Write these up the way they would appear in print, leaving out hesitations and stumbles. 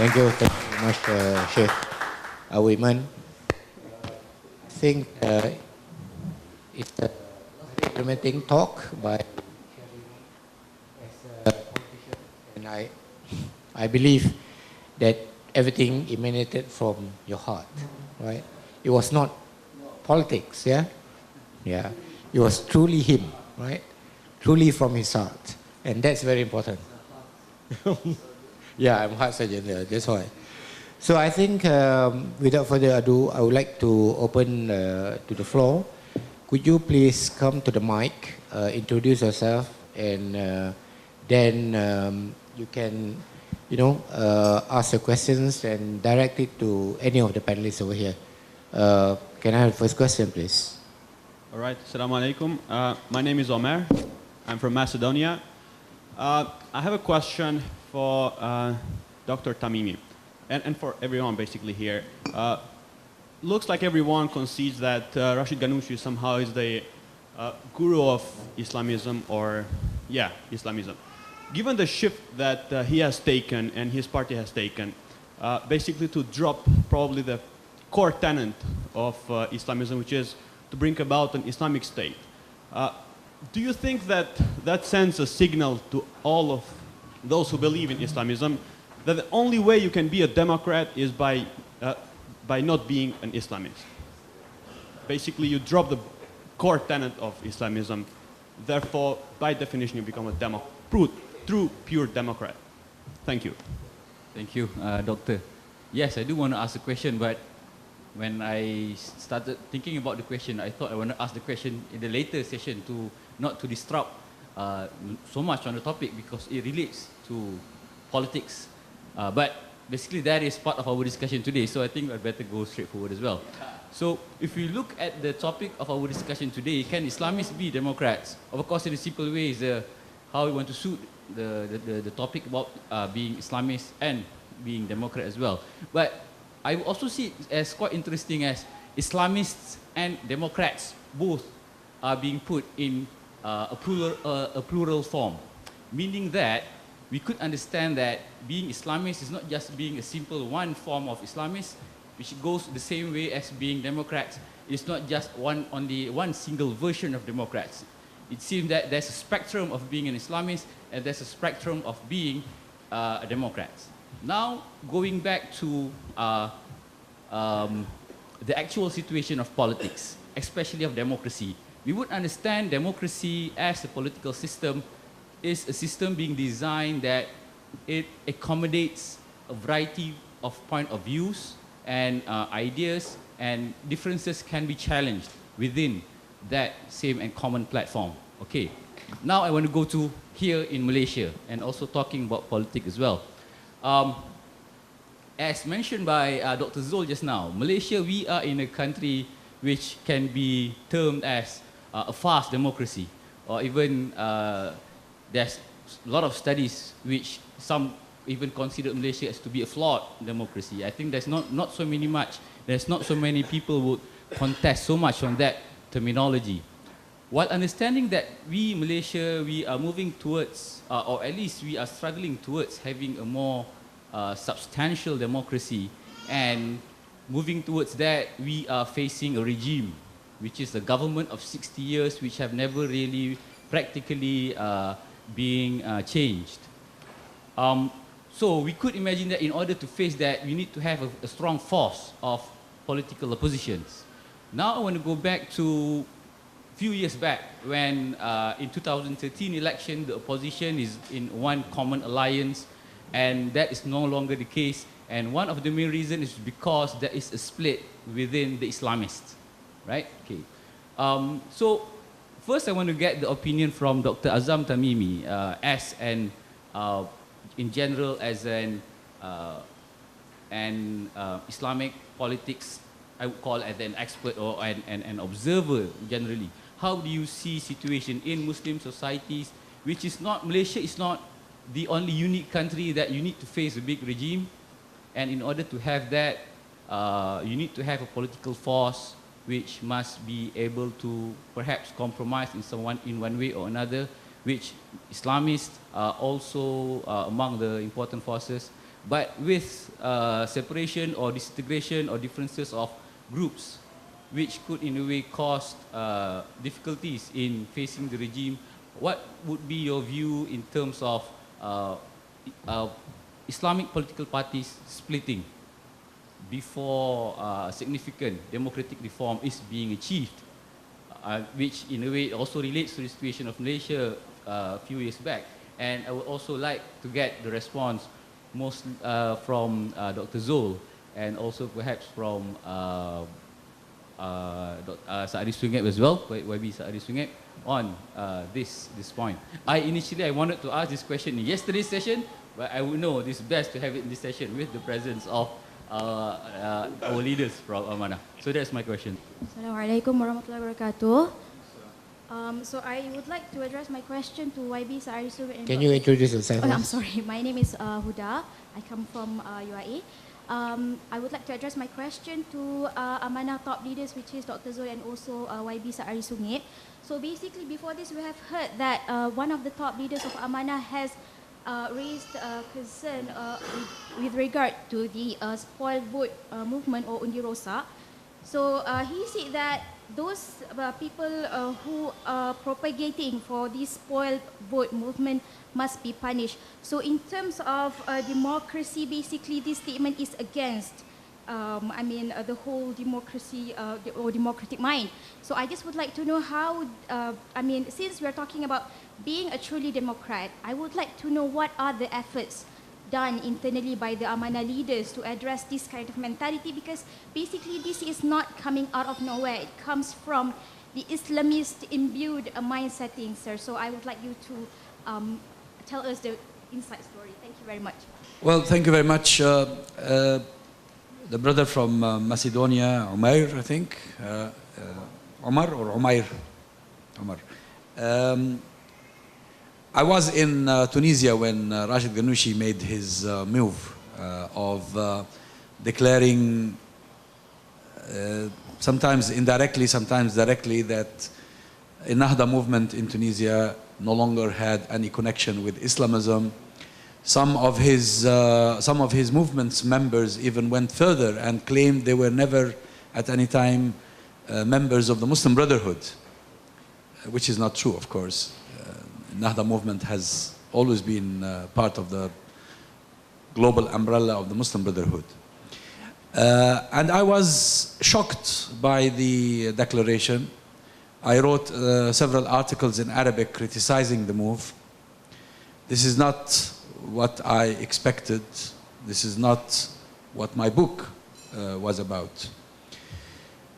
Thank you very much, Sheikh Awiman. I think it's a implementing talk by and I believe that everything emanated from your heart, right? It was not politics, yeah? Yeah. It was truly him, right? Truly from his heart. And that's very important. Yeah, I'm heart surgeon there, that's why. So I think without further ado, I would like to open to the floor. Could you please come to the mic, introduce yourself, and then you can, ask your questions and direct it to any of the panelists over here. Can I have the first question, please? All right, Assalamu alaikum. My name is Omer. I'm from Macedonia. I have a question for Dr. Tamimi and for everyone basically here. Looks like everyone concedes that Rachid Ghannouchi somehow is the guru of Islamism, or Islamism. Given the shift that he has taken and his party has taken, basically to drop probably the core tenet of Islamism, which is to bring about an Islamic state. Do you think that that sends a signal to all of those who believe in Islamism that the only way you can be a Democrat is by not being an Islamist? Basically, you drop the core tenet of Islamism, therefore, by definition, you become a true, pure Democrat. Thank you. Thank you, Doctor. Yes, I do want to ask a question, but when I started thinking about the question, I thought I want to ask the question in the later session not to disrupt so much on the topic because it relates to politics. But basically that is part of our discussion today, so I think I'd better go straight forward as well. So if we look at the topic of our discussion today, can Islamists be Democrats? Of course, in a simple way is how we want to suit the topic about being Islamist and being Democrat as well. But I also see it as quite interesting as Islamists and Democrats both are being put in a plural form, meaning that we could understand that being Islamist is not just being a simple one form of Islamist, which goes the same way as being Democrats. It's not just only one single version of Democrats. It seems that there's a spectrum of being an Islamist and there's a spectrum of being a Democrat. Now, going back to the actual situation of politics, especially of democracy, we would understand democracy as a political system is a system being designed that it accommodates a variety of point of views and ideas, and differences can be challenged within that same and common platform. Okay, now I want to go to here in Malaysia and also talking about politics as well. As mentioned by Dr. Zul just now, Malaysia, we are in a country which can be termed as a fast democracy, or even there's a lot of studies which some even consider Malaysia as to be a flawed democracy. I think there's not so many people would contest so much on that terminology. While understanding that we, Malaysia, we are moving towards, or at least we are struggling towards having a more substantial democracy, and moving towards that, we are facing a regime, which is a government of 60 years, which have never really practically being changed. So we could imagine that in order to face that, we need to have a strong force of political oppositions. Now I want to go back to a few years back when in 2013 election, the opposition is in one common alliance, and that is no longer the case. And one of the main reasons is because there is a split within the Islamists, right? Okay. So first I want to get the opinion from Dr. Azzam Tamimi as an, in general, as an Islamic politics, I would call as an expert or an observer generally. How do you see situation in Muslim societies, which is not, Malaysia is not the only unique country that you need to face a big regime, and in order to have that, you need to have a political force which must be able to perhaps compromise in one way or another, which Islamists are also among the important forces. But with separation or disintegration or differences of groups, which could in a way cause difficulties in facing the regime, what would be your view in terms of Islamic political parties splitting before significant democratic reform is being achieved, which in a way also relates to the situation of Malaysia a few years back? And I would also like to get the response most from Dr. Zul, and also perhaps from Saari Sungib as well, YB Saari Sungib, on this point. Initially I wanted to ask this question in yesterday's session, but I would know it's best to have it in this session with the presence of our leaders from Amanah. So that's my question. Assalamualaikum warahmatullahi wabarakatuh. So I would like to address my question to YB Saari Sungib. Can you introduce yourself? I'm sorry. My name is Huda. I come from UAE. I would like to address my question to Amanah top leaders, which is Dr. Zul and also YB Saari Sungib. So basically, before this, we have heard that one of the top leaders of Amanah has raised concern with regard to the spoil vote movement or undi rosak. So he said that those people who are propagating for this spoil vote movement must be punished. So in terms of democracy, basically this statement is against the whole democracy or democratic mind. So I just would like to know how, since we're talking about being a truly Democrat, I would like to know what are the efforts done internally by the Amanah leaders to address this kind of mentality, because basically this is not coming out of nowhere. It comes from the Islamist imbued mindset, sir. So I would like you to tell us the inside story. Thank you very much. Well, thank you very much. The brother from Macedonia, Umair, I think. Omar or Umair? Omar. I was in Tunisia when Rachid Ghannouchi made his move of declaring, sometimes indirectly, sometimes directly, that the Nahda movement in Tunisia no longer had any connection with Islamism. Some of his movement's members even went further and claimed they were never at any time members of the Muslim Brotherhood, which is not true, of course. Nahda movement has always been part of the global umbrella of the Muslim Brotherhood. And I was shocked by the declaration. I wrote several articles in Arabic criticizing the move. This is not what I expected. This is not what my book was about.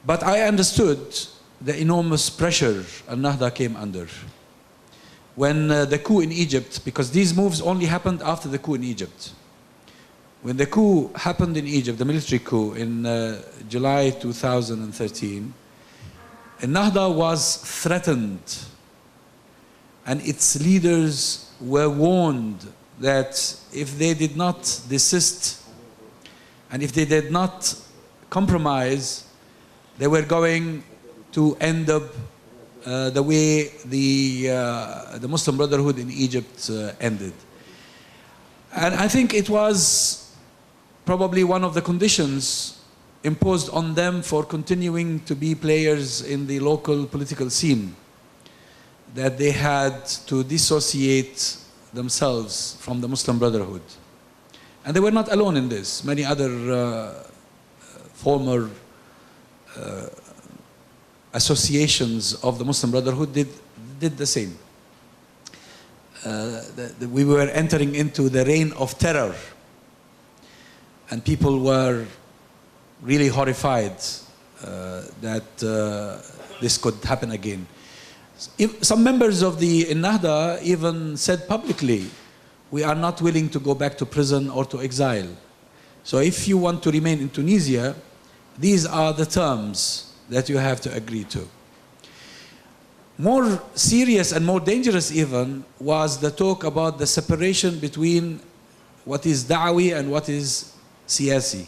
But I understood the enormous pressure Al-Nahda came under. When the coup in Egypt, because these moves only happened after the coup in Egypt. When the coup happened in Egypt, the military coup in July 2013, Al-Nahda was threatened, and its leaders were warned that if they did not desist and if they did not compromise, they were going to end up the way the Muslim Brotherhood in Egypt ended. And I think it was probably one of the conditions imposed on them for continuing to be players in the local political scene, that they had to dissociate themselves from the Muslim Brotherhood. And they were not alone in this. Many other former associations of the Muslim Brotherhood did the same. We were entering into the reign of terror, and people were really horrified that this could happen again. Some members of the Nahda even said publicly, we are not willing to go back to prison or to exile. So if you want to remain in Tunisia, these are the terms that you have to agree to. More serious and more dangerous even was the talk about the separation between what is da'wi and what is siyasi,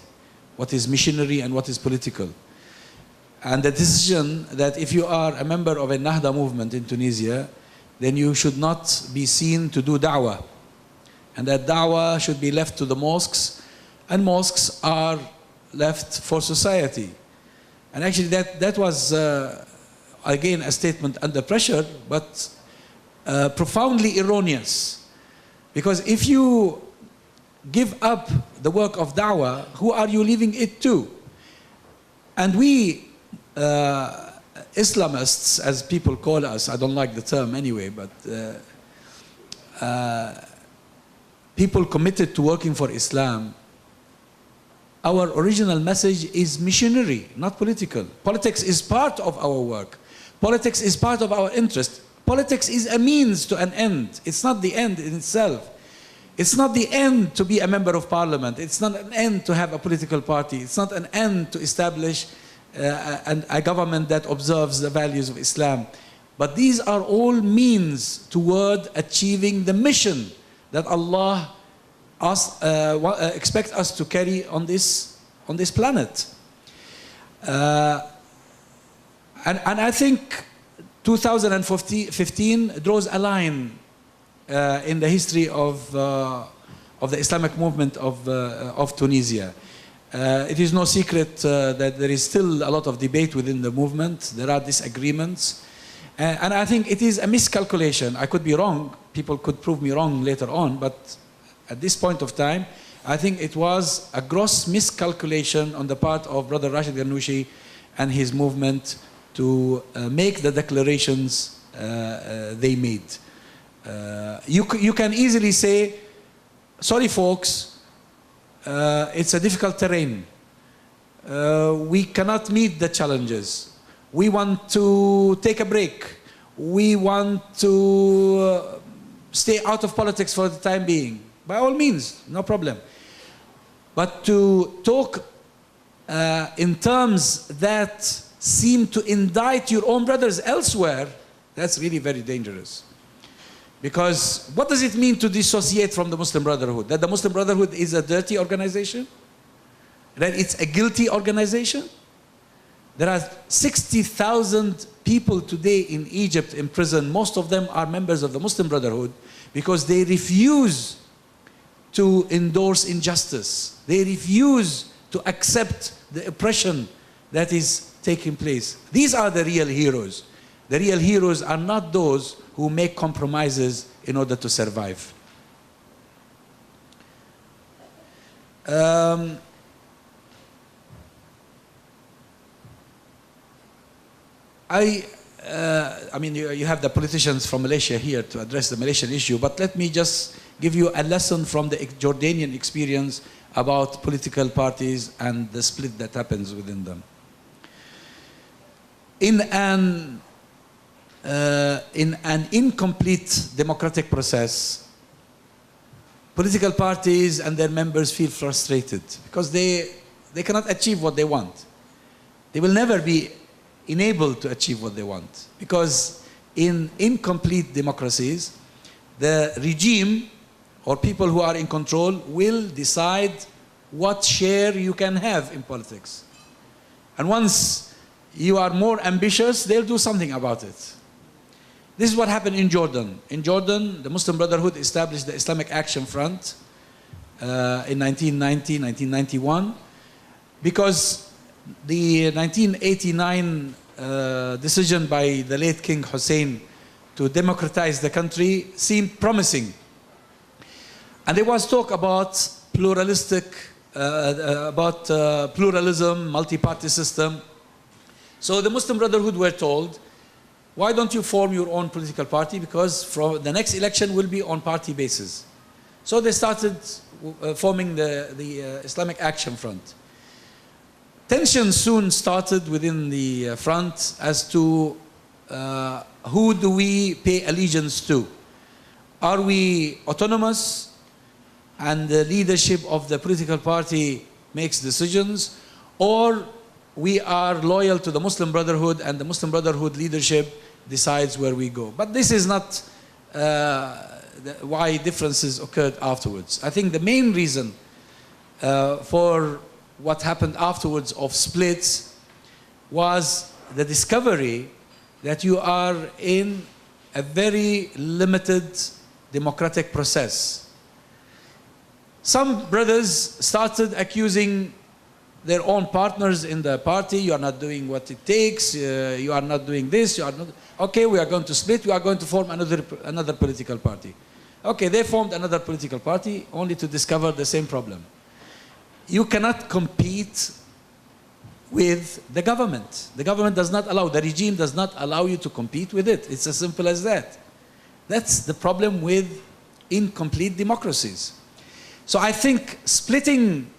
what is missionary and what is political. And the decision that if you are a member of a Nahda movement in Tunisia, then you should not be seen to do da'wah. and that da'wah should be left to the mosques, and mosques are left for society. And actually that was, again, a statement under pressure, but profoundly erroneous. Because if you give up the work of da'wah, who are you leaving it to? And we, Islamists, as people call us, I don't like the term anyway, but people committed to working for Islam, our original message is missionary, not political. Politics is part of our work. Politics is part of our interest. Politics is a means to an end. It's not the end in itself. It's not the end to be a member of parliament. It's not an end to have a political party. It's not an end to establish a government that observes the values of Islam. But these are all means toward achieving the mission that Allah expects us to carry on this planet. And I think 2015 draws a line in the history of the Islamic movement of Tunisia. It is no secret that there is still a lot of debate within the movement. There are disagreements. And I think it is a miscalculation. I could be wrong. People could prove me wrong later on. But at this point of time, I think it was a gross miscalculation on the part of Brother Rachid Ghannouchi and his movement to make the declarations they made. You can easily say, sorry folks, it's a difficult terrain. We cannot meet the challenges. We want to take a break. We want to stay out of politics for the time being. By all means, no problem. But to talk in terms that seem to indict your own brothers elsewhere, that's really very dangerous. Because what does it mean to dissociate from the Muslim Brotherhood? That the Muslim Brotherhood is a dirty organization? That it's a guilty organization? There are 60,000 people today in Egypt in prison. Most of them are members of the Muslim Brotherhood because they refuse to endorse injustice. They refuse to accept the oppression that is taking place. These are the real heroes. The real heroes are not those who make compromises in order to survive. I mean, you have the politicians from Malaysia here to address the Malaysian issue, but let me just give you a lesson from the Jordanian experience about political parties and the split that happens within them. In an incomplete democratic process, political parties and their members feel frustrated because they cannot achieve what they want. They will never be enabled to achieve what they want because in incomplete democracies, the regime or people who are in control will decide what share you can have in politics. And once you are more ambitious, they'll do something about it. This is what happened in Jordan. In Jordan, the Muslim Brotherhood established the Islamic Action Front in 1990, 1991, because the 1989 decision by the late King Hussein to democratize the country seemed promising. And there was talk about pluralism, multi-party system. So the Muslim Brotherhood were told, why don't you form your own political party? Because from the next election will be on party basis. So they started forming the Islamic Action Front. Tensions soon started within the front as to who do we pay allegiance to? Are we autonomous and the leadership of the political party makes decisions, or we are loyal to the Muslim Brotherhood and the Muslim Brotherhood leadership decides where we go? But this is not why differences occurred afterwards. I think the main reason for what happened afterwards of splits was the discovery that you are in a very limited democratic process. some brothers started accusing their own partners in the party. You are not doing what it takes. You are not doing this. You are not. Okay, we are going to split. We are going to form another political party. Okay, they formed another political party only to discover the same problem. You cannot compete with the government. The government does not allow, the regime does not allow you to compete with it. It's as simple as that. That's the problem with incomplete democracies. So I think splitting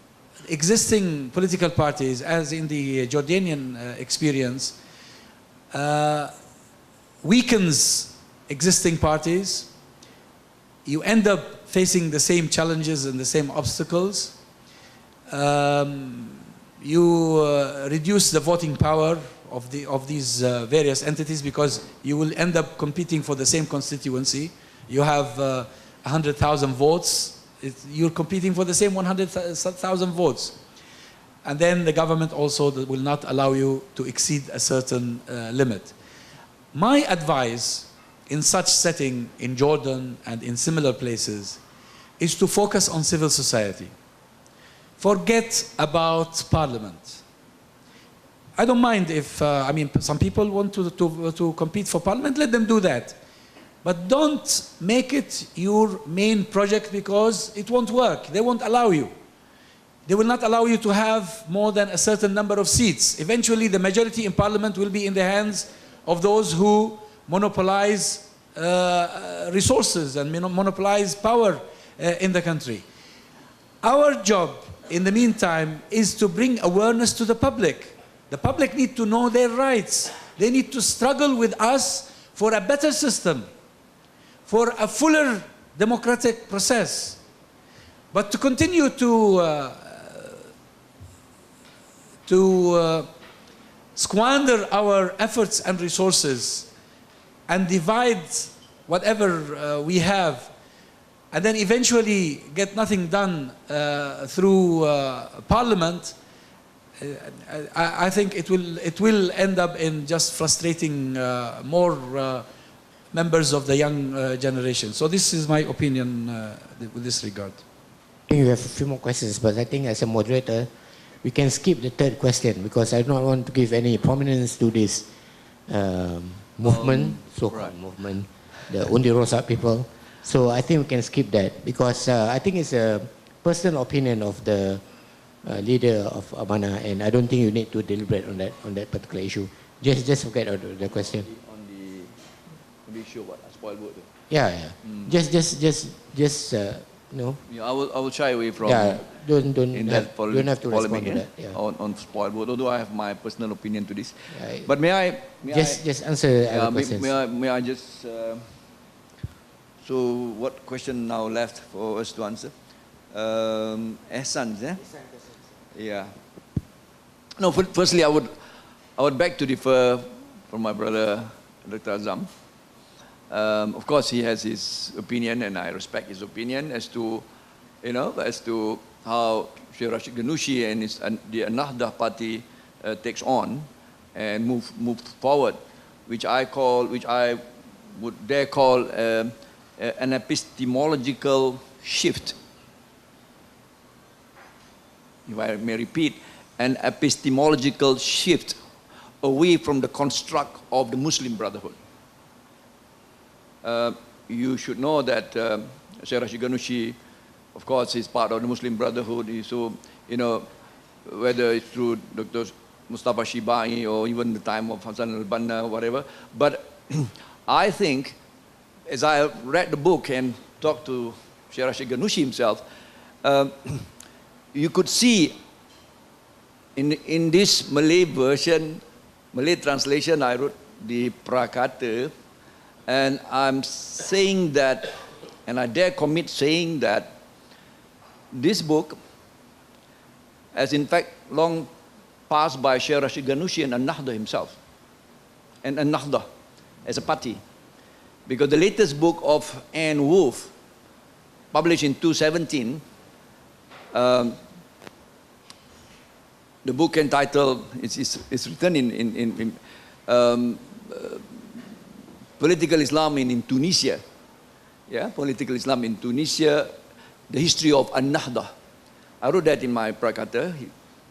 existing political parties, as in the Jordanian experience, weakens existing parties. You end up facing the same challenges and the same obstacles. You reduce the voting power of these various entities, because you will end up competing for the same constituency. You have 100,000 votes. You're competing for the same 100,000 votes. And then the government also will not allow you to exceed a certain limit. My advice in such setting in Jordan and in similar places is to focus on civil society. Forget about parliament. I don't mind if, I mean, some people want to compete for parliament, let them do that. But don't make it your main project, because it won't work. They won't allow you. They will not allow you to have more than a certain number of seats. Eventually, the majority in parliament will be in the hands of those who monopolize resources and monopolize power in the country. Our job, in the meantime, is to bring awareness to the public. The public need to know their rights. They need to struggle with us for a better system, for a fuller democratic process. But to continue to squander our efforts and resources and divide whatever we have, and then eventually get nothing done through parliament, I think it will end up in just frustrating more members of the young generation. So this is my opinion with this regard. I think we have a few more questions, but I think as a moderator, we can skip the third question, because I don't want to give any prominence to this movement, so-called movement, the Undi Rosak people. So I think we can skip that, because I think it's a personal opinion of the leader of Amanah, and I don't think you need to deliberate on that particular issue. Just forget the question. On the issue about spoiled vote. Yeah. Just no. Yeah, I will shy away from. Yeah, don't have to polemic, respond to that. Yeah. On spoiled vote. Although I have my personal opinion to this, Yeah. but may I just answer other questions. may I just so what question now left for us to answer? Ehsan, yeah? Yeah. No, firstly I would beg to differ from my brother Dr. Azzam. Of course, he has his opinion, and I respect his opinion as to, as to how Sheikh Rachid Ghannouchi and the Nahdah party takes on and move forward, which I would dare call an epistemological shift. If I may repeat, an epistemological shift away from the construct of the Muslim Brotherhood. You should know that Sheikh Rachid Ghannouchi, of course, is part of the Muslim Brotherhood. So, whether it's through Dr. Mustafa Shibai or even the time of Hassan al-Banna or whatever. But I think, as I read the book and talked to Sheikh Rachid Ghannouchi himself, you could see in this Malay version, Malay translation, I wrote the Prakata, and I'm saying that, and I dare commit saying that this book has in fact long passed by Sheikh Rachid Ghannouchi and An-Nahdah himself, and An-Nahdah as a party. Because the latest book of Anne Wolf, published in 2017, the book entitled, it's written in Political Islam in Tunisia. Yeah, Political Islam in Tunisia, the history of An-Nahda. I wrote that in my prakata.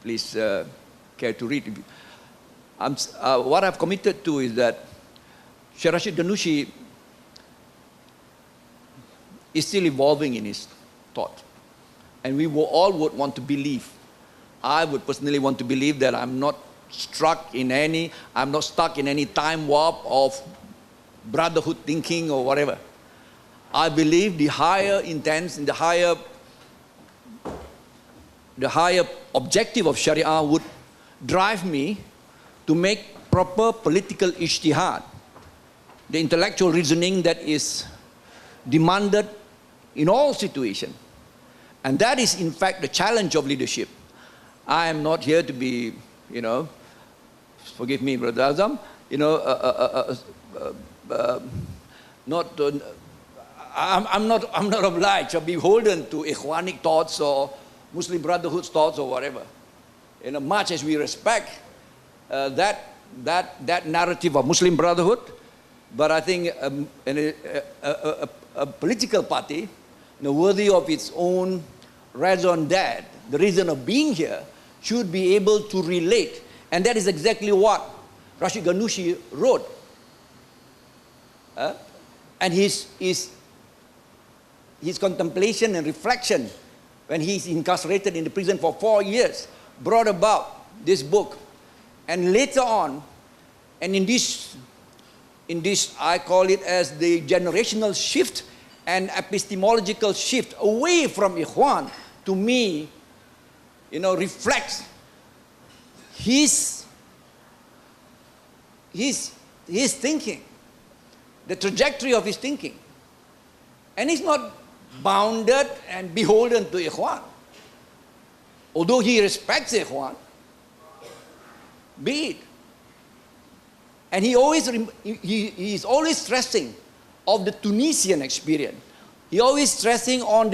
Please care to read. What I've committed to is that Sheikh Rashid Ghannouchi is still evolving in his thought. And we all would want to believe. I would personally want to believe that I'm not stuck in any time warp of brotherhood thinking or whatever. I believe the higher intents and the higher objective of Sharia would drive me to make proper political ijtihad, the intellectual reasoning that is demanded in all situations. And that is in fact the challenge of leadership. I am not here to be, forgive me, Brother Azzam, I'm not obliged or beholden to Ikhwanic thoughts or Muslim Brotherhood thoughts or whatever. Much as we respect that narrative of Muslim Brotherhood, but I think a political party, worthy of its own raison d'être, the reason of being here, should be able to relate. And that is exactly what Rashid Ghannouchi wrote. And his contemplation and reflection when he's incarcerated in the prison for 4 years brought about this book. And later on, and in this I call it as the generational shift and epistemological shift away from Ikhwan, to me, reflects his thinking, the trajectory of his thinking. And he's not bounded and beholden to Ikhwan. Although he respects Ikhwan, be it. And he is always stressing of the Tunisian experience. He always stressing on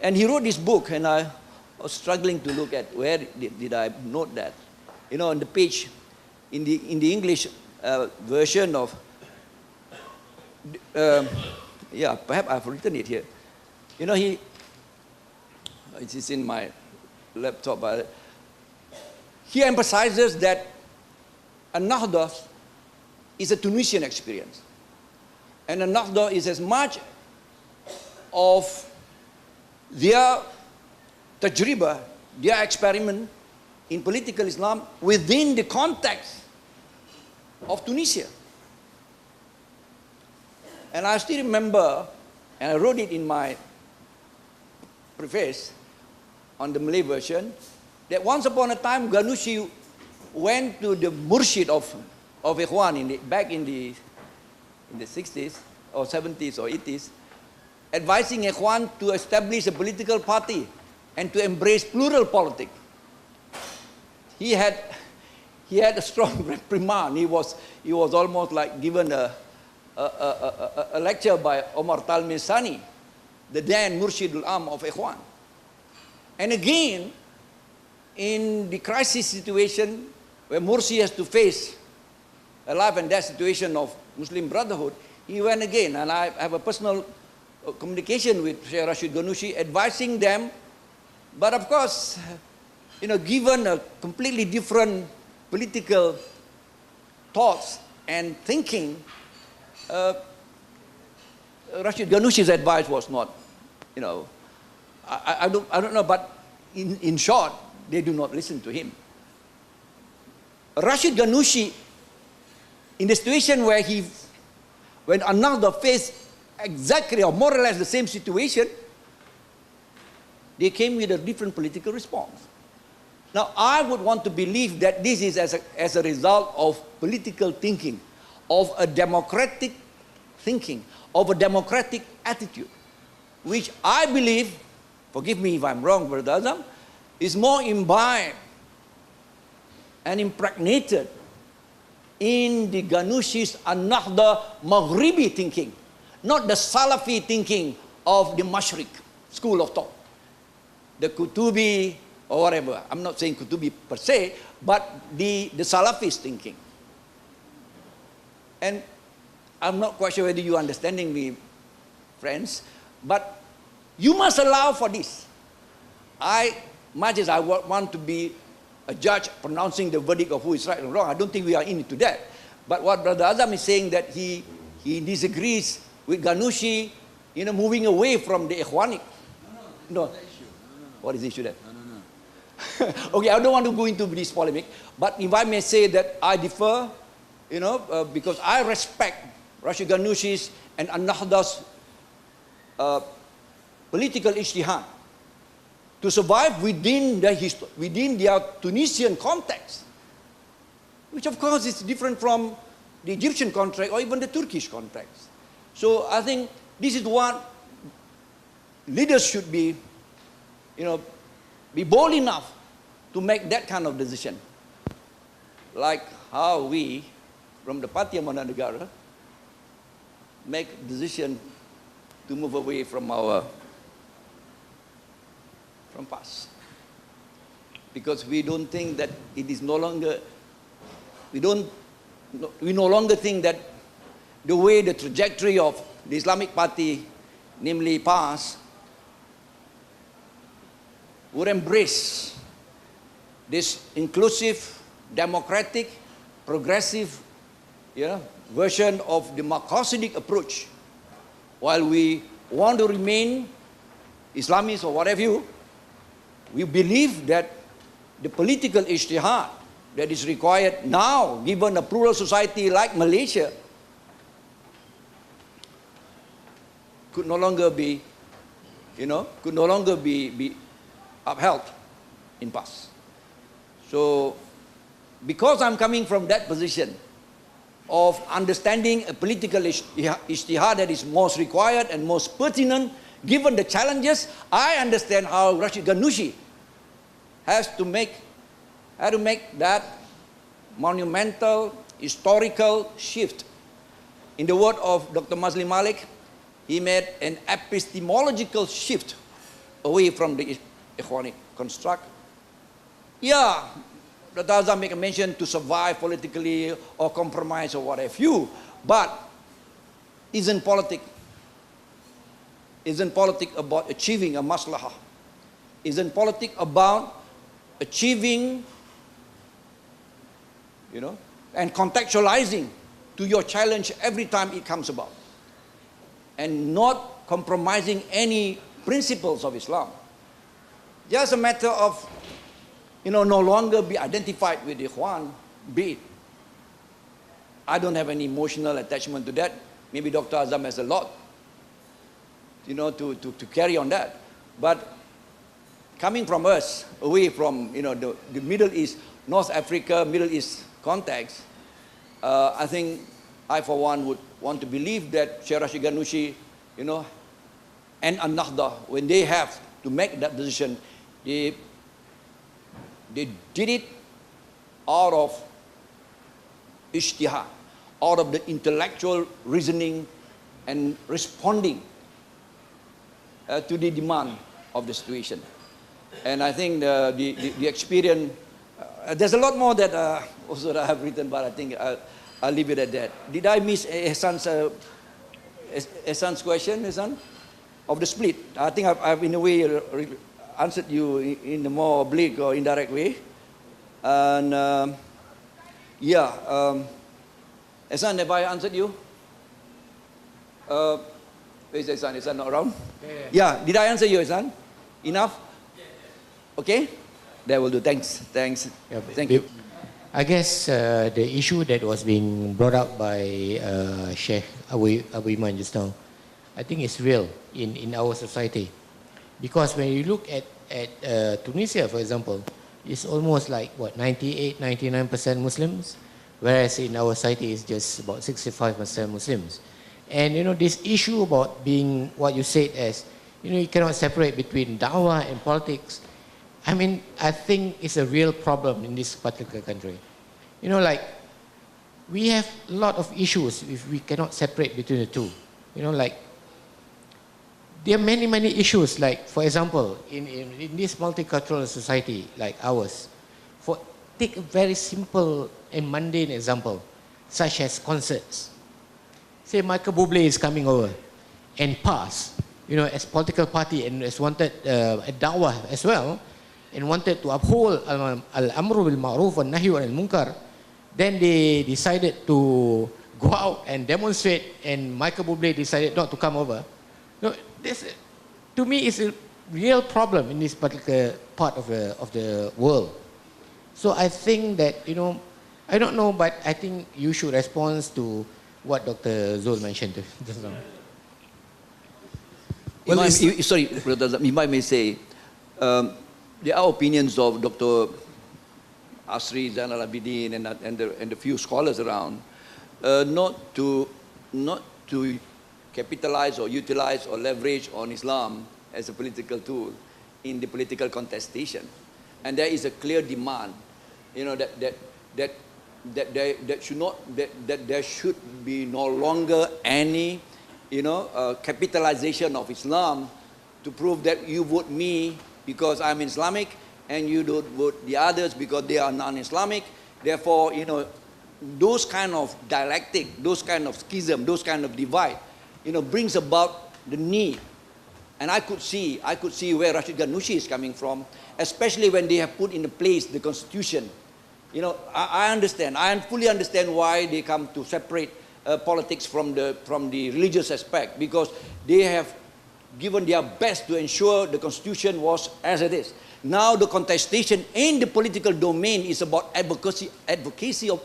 and he wrote this book, and I was struggling to look at where did I note that. On the page, in the English version of, perhaps I've written it here. It is in my laptop. He emphasizes that An-Nahda is a Tunisian experience. And An-Nahda is as much of their tajriba, their experiment in political Islam within the context of Tunisia. And I still remember, and I wrote it in my preface on the Malay version, that once upon a time Ghannouchi went to the Murshid of Ikhwan back in the 60s or 70s or 80s, advising Ikhwan to establish a political party and to embrace plural politics. He had a strong reprimand. He was almost like given a lecture by Omar Talmisani, the then Murshid al-Am of Ikhwan. And again, in the crisis situation where Mursi has to face a life and death situation of Muslim Brotherhood, he went again. And I have a personal communication with Sheikh Rashid Ghannouchi advising them. But of course, given a completely different political thoughts and thinking, Rashid Ghannouchi's advice was not, I don't know, but in short, they do not listen to him. Rashid Ghannouchi, in the situation when An-Nahda faced exactly or more or less the same situation, they came with a different political response. Now, I would want to believe that this is as a result of political thinking, of a democratic thinking, of a democratic attitude, which I believe, forgive me if I'm wrong, Brother Azzam, is more imbibed and impregnated in the Ghannouchi's An-Nahda Maghribi thinking, not the Salafi thinking of the Mashriq school of thought, the Kutubi or whatever. I'm not saying Kutubi per se, but the Salafist thinking. And I'm not quite sure whether you're understanding me, friends, but You must allow for this. Much as I want to be a judge pronouncing the verdict of who is right and wrong, I don't think we are into that. But what Brother Azzam is saying, that he disagrees with Ghannouchi, moving away from the Ikhwanic. No. What is the issue then? No. Okay, I don't want to go into this polemic, but if I may say that I differ, because I respect Rachid Ghannouchi's and An-Nahdah's political ijtihad to survive within their Tunisian context, which of course is different from the Egyptian context or even the Turkish context. So I think this is what leaders should be, be bold enough to make that kind of decision. Like how we, from the Parti Amanah Negara, make decision to move away from past. Because we don't think that it is no longer, we no longer think that the way the trajectory of the Islamic Party, namely PAS, would embrace this inclusive, democratic, progressive version of the Marxistic approach. While we want to remain Islamists or whatever, we believe that the political ijtihad that is required now, given a plural society like Malaysia, could no longer be, be upheld in past. So, because I'm coming from that position of understanding a political ijtihad that is most required and most pertinent, given the challenges, I understand how Rachid Ghannouchi had to make that monumental, historical shift. In the word of Dr. Mazli Malik, he made an epistemological shift away from the Ikhwanic construct. Yeah, Dr. Azzam make a mention to survive politically or compromise or whatever, but isn't politics about achieving a maslahah? Isn't politics about achieving, and contextualizing to your challenge every time it comes about, and not compromising any principles of Islam? Just a matter of, no longer be identified with the Ikhwan, be it. I don't have any emotional attachment to that. Maybe Dr. Azzam has a lot, to carry on that. But coming from us, away from, the Middle East, North Africa, Middle East context, I think I, for one, would want to believe that Sheikh Rachid Ghannouchi, and An-Nahdah, when they have to make that decision, they did it out of ijtihad, out of the intellectual reasoning and responding to the demand of the situation. And I think the experience, there's a lot more that also that I have written, but I think I'll leave it at that. Did I miss Ehsan's question, Ehsan? Of the split? I think I've in a way answered you in a more oblique or indirect way. And Ehsan, have I answered you? Where's Ehsan? Ehsan not around? Yeah, did I answer you, Ehsan? Enough? Okay? That will do. Thanks. Yeah, Thank you. I guess the issue that was being brought up by Sheikh Abu Iman just now, I think it's real in our society. Because when you look at Tunisia, for example, it's almost like, 98-99% Muslims, whereas in our society it's just about 65% Muslims. And this issue about being what you said as, you cannot separate between dawah and politics. I mean, I think it's a real problem in this particular country. We have a lot of issues if we cannot separate between the two. There are many issues, like, for example, in this multicultural society like ours, take a very simple and mundane example, such as concerts. Say Michael Bublé is coming over, and PAS as political party and as wanted a dawah as well, and wanted to uphold al-amru bil ma'ruf wa nahyu anil munkar, then they decided to go out and demonstrate, and Michael Bublé decided not to come over. This, to me, is a real problem in this particular part of the world. So I think that, I don't know, but I think you should respond to what Dr. Zul mentioned just now. Well, sorry, Brother Azzam, if I may say, there are opinions of Dr. Asri Zainal Abidin and the few scholars around, not to capitalize or utilize or leverage on Islam as a political tool in the political contestation. And there is a clear demand, that there should be no longer any, capitalization of Islam to prove that you vote me because I'm Islamic and you don't vote the others because they are non-Islamic. Therefore, those kind of dialectic, those kind of schism, those kind of divide, brings about the need. And I could see where Rachid Ghannouchi is coming from, especially when they have put in place the constitution. I understand. I fully understand why they come to separate politics from the religious aspect, because they have given their best to ensure the constitution was as it is. Now the contestation in the political domain is about advocacy of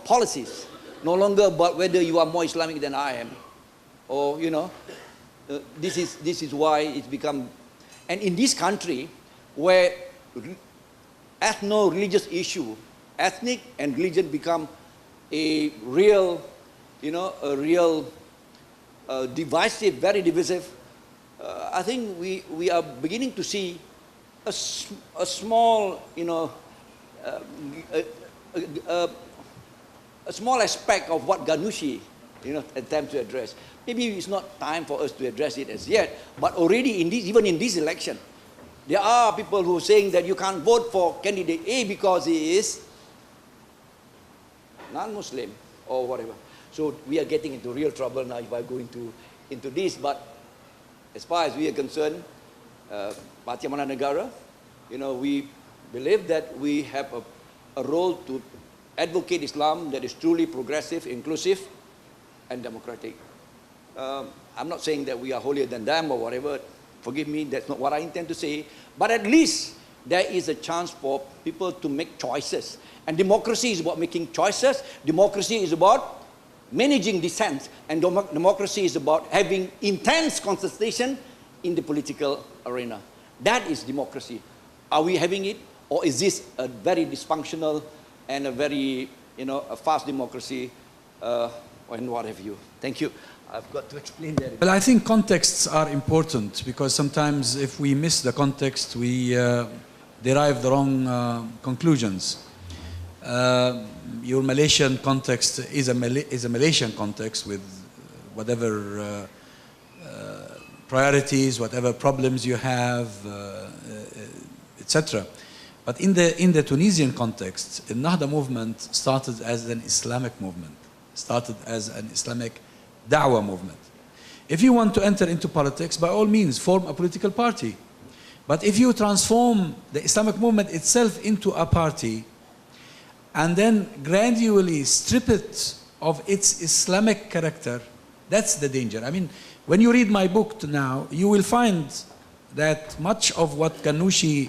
policies, no longer about whether you are more Islamic than I am, or this is why it's become. And in this country, where ethno-religious issue, ethnic and religion become a real, divisive, very divisive. I think we are beginning to see a small, a small aspect of what Ghannouchi, attempts to address. Maybe it's not time for us to address it as yet, but already even in this election, there are people who are saying that you can't vote for candidate A because he is non-Muslim or whatever. So we are getting into real trouble now if I go into this. But as far as we are concerned, Parti Amanah Negara, we believe that we have a role to advocate Islam that is truly progressive, inclusive, and democratic. I'm not saying that we are holier than them or whatever. Forgive me, that's not what I intend to say. But at least there is a chance for people to make choices. And democracy is about making choices. Democracy is about managing dissent. And democracy is about having intense contestation in the political arena. That is democracy. Are we having it? Or is this a very dysfunctional and a very, a fast democracy, and what have you? Thank you. I've got to explain that. Well, I think contexts are important, because sometimes if we miss the context, we derive the wrong conclusions. Your Malaysian context is a Malaysian context with whatever priorities, whatever problems you have, etc. But in the Tunisian context, the Nahda movement started as an Islamic movement, started as an Islamic Da'wah movement. If you want to enter into politics, by all means, form a political party. But if you transform the Islamic movement itself into a party, and then gradually strip it of its Islamic character, that's the danger. I mean, when you read my book now, you will find that much of what Ghannouchi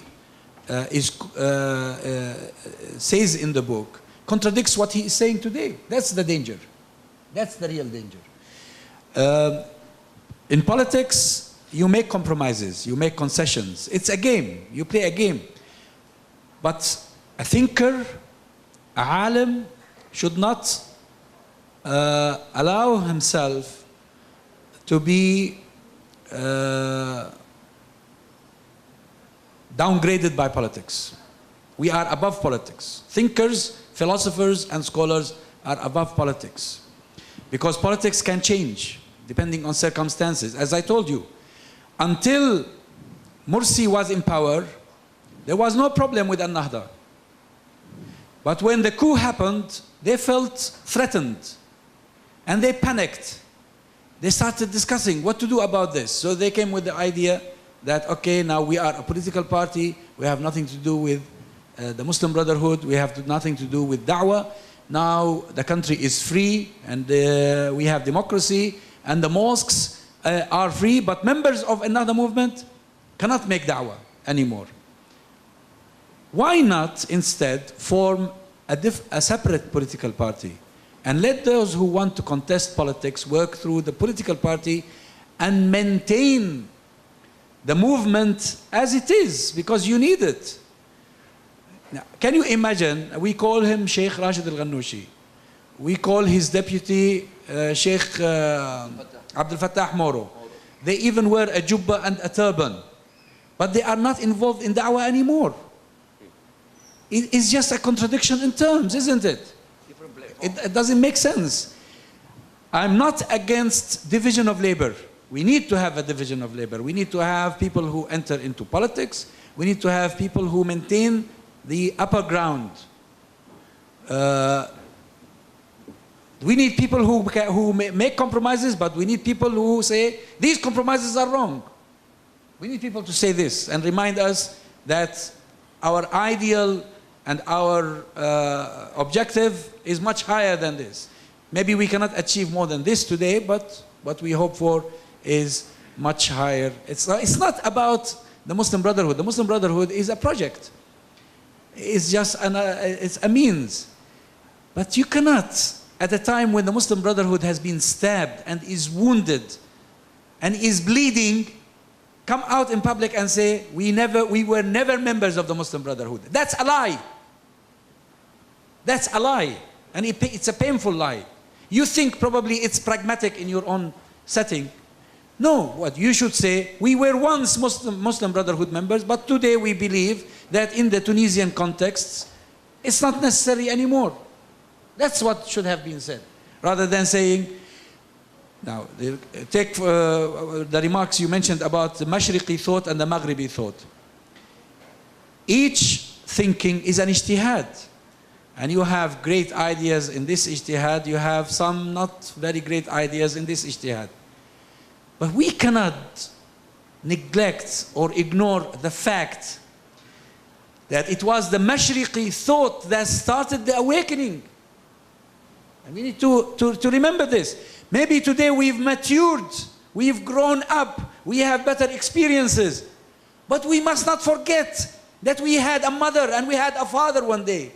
says in the book contradicts what he is saying today. That's the danger. That's the real danger. In politics, you make compromises, you make concessions. It's a game. You play a game. But a thinker, a alim, should not allow himself to be downgraded by politics. We are above politics. Thinkers, philosophers, and scholars are above politics. Because politics can change depending on circumstances. As I told you, until Morsi was in power, there was no problem with Al-Nahda. But when the coup happened, they felt threatened and they panicked. they started discussing what to do about this. So they came with the idea that, okay, now we are a political party, we have nothing to do with the Muslim Brotherhood, we have nothing to do with da'wah. Now the country is free and we have democracy and the mosques are free, but members of another movement cannot make da'wah anymore. Why not instead form a separate political party and let those who want to contest politics work through the political party and maintain the movement as it is, because you need it. Now, can you imagine, we call him Sheikh Rachid al-Ghannouchi. We call his deputy Sheikh Abdul Fattah Moro. They even wear a jubba and a turban. But they are not involved in da'wah anymore. It's just a contradiction in terms, isn't it? It doesn't make sense. I'm not against division of labor. We need to have a division of labor. We need to have people who enter into politics. We need to have people who maintain the upper ground. We need people who make compromises, but we need people who say, these compromises are wrong. We need people to say this and remind us that our ideal and our objective is much higher than this. Maybe we cannot achieve more than this today, but what we hope for is much higher. It's not about the Muslim Brotherhood. The Muslim Brotherhood is a project. It's just it's a means. But you cannot, at a time when the Muslim Brotherhood has been stabbed and is wounded and is bleeding, come out in public and say, we were never members of the Muslim Brotherhood. That's a lie. That's a lie. And it's a painful lie. You think probably it's pragmatic in your own setting. No, what you should say, we were once Muslim Brotherhood members, but today we believe that in the Tunisian context, it's not necessary anymore. That's what should have been said. Rather than saying, now, take the remarks you mentioned about the Mashriqi thought and the Maghribi thought. Each thinking is an ijtihad. And you have great ideas in this ijtihad, you have some not very great ideas in this ijtihad. But we cannot neglect or ignore the fact that it was the Mashriqi thought that started the awakening. And we need to remember this. Maybe today we've matured, we've grown up, we have better experiences. But we must not forget that we had a mother and we had a father one day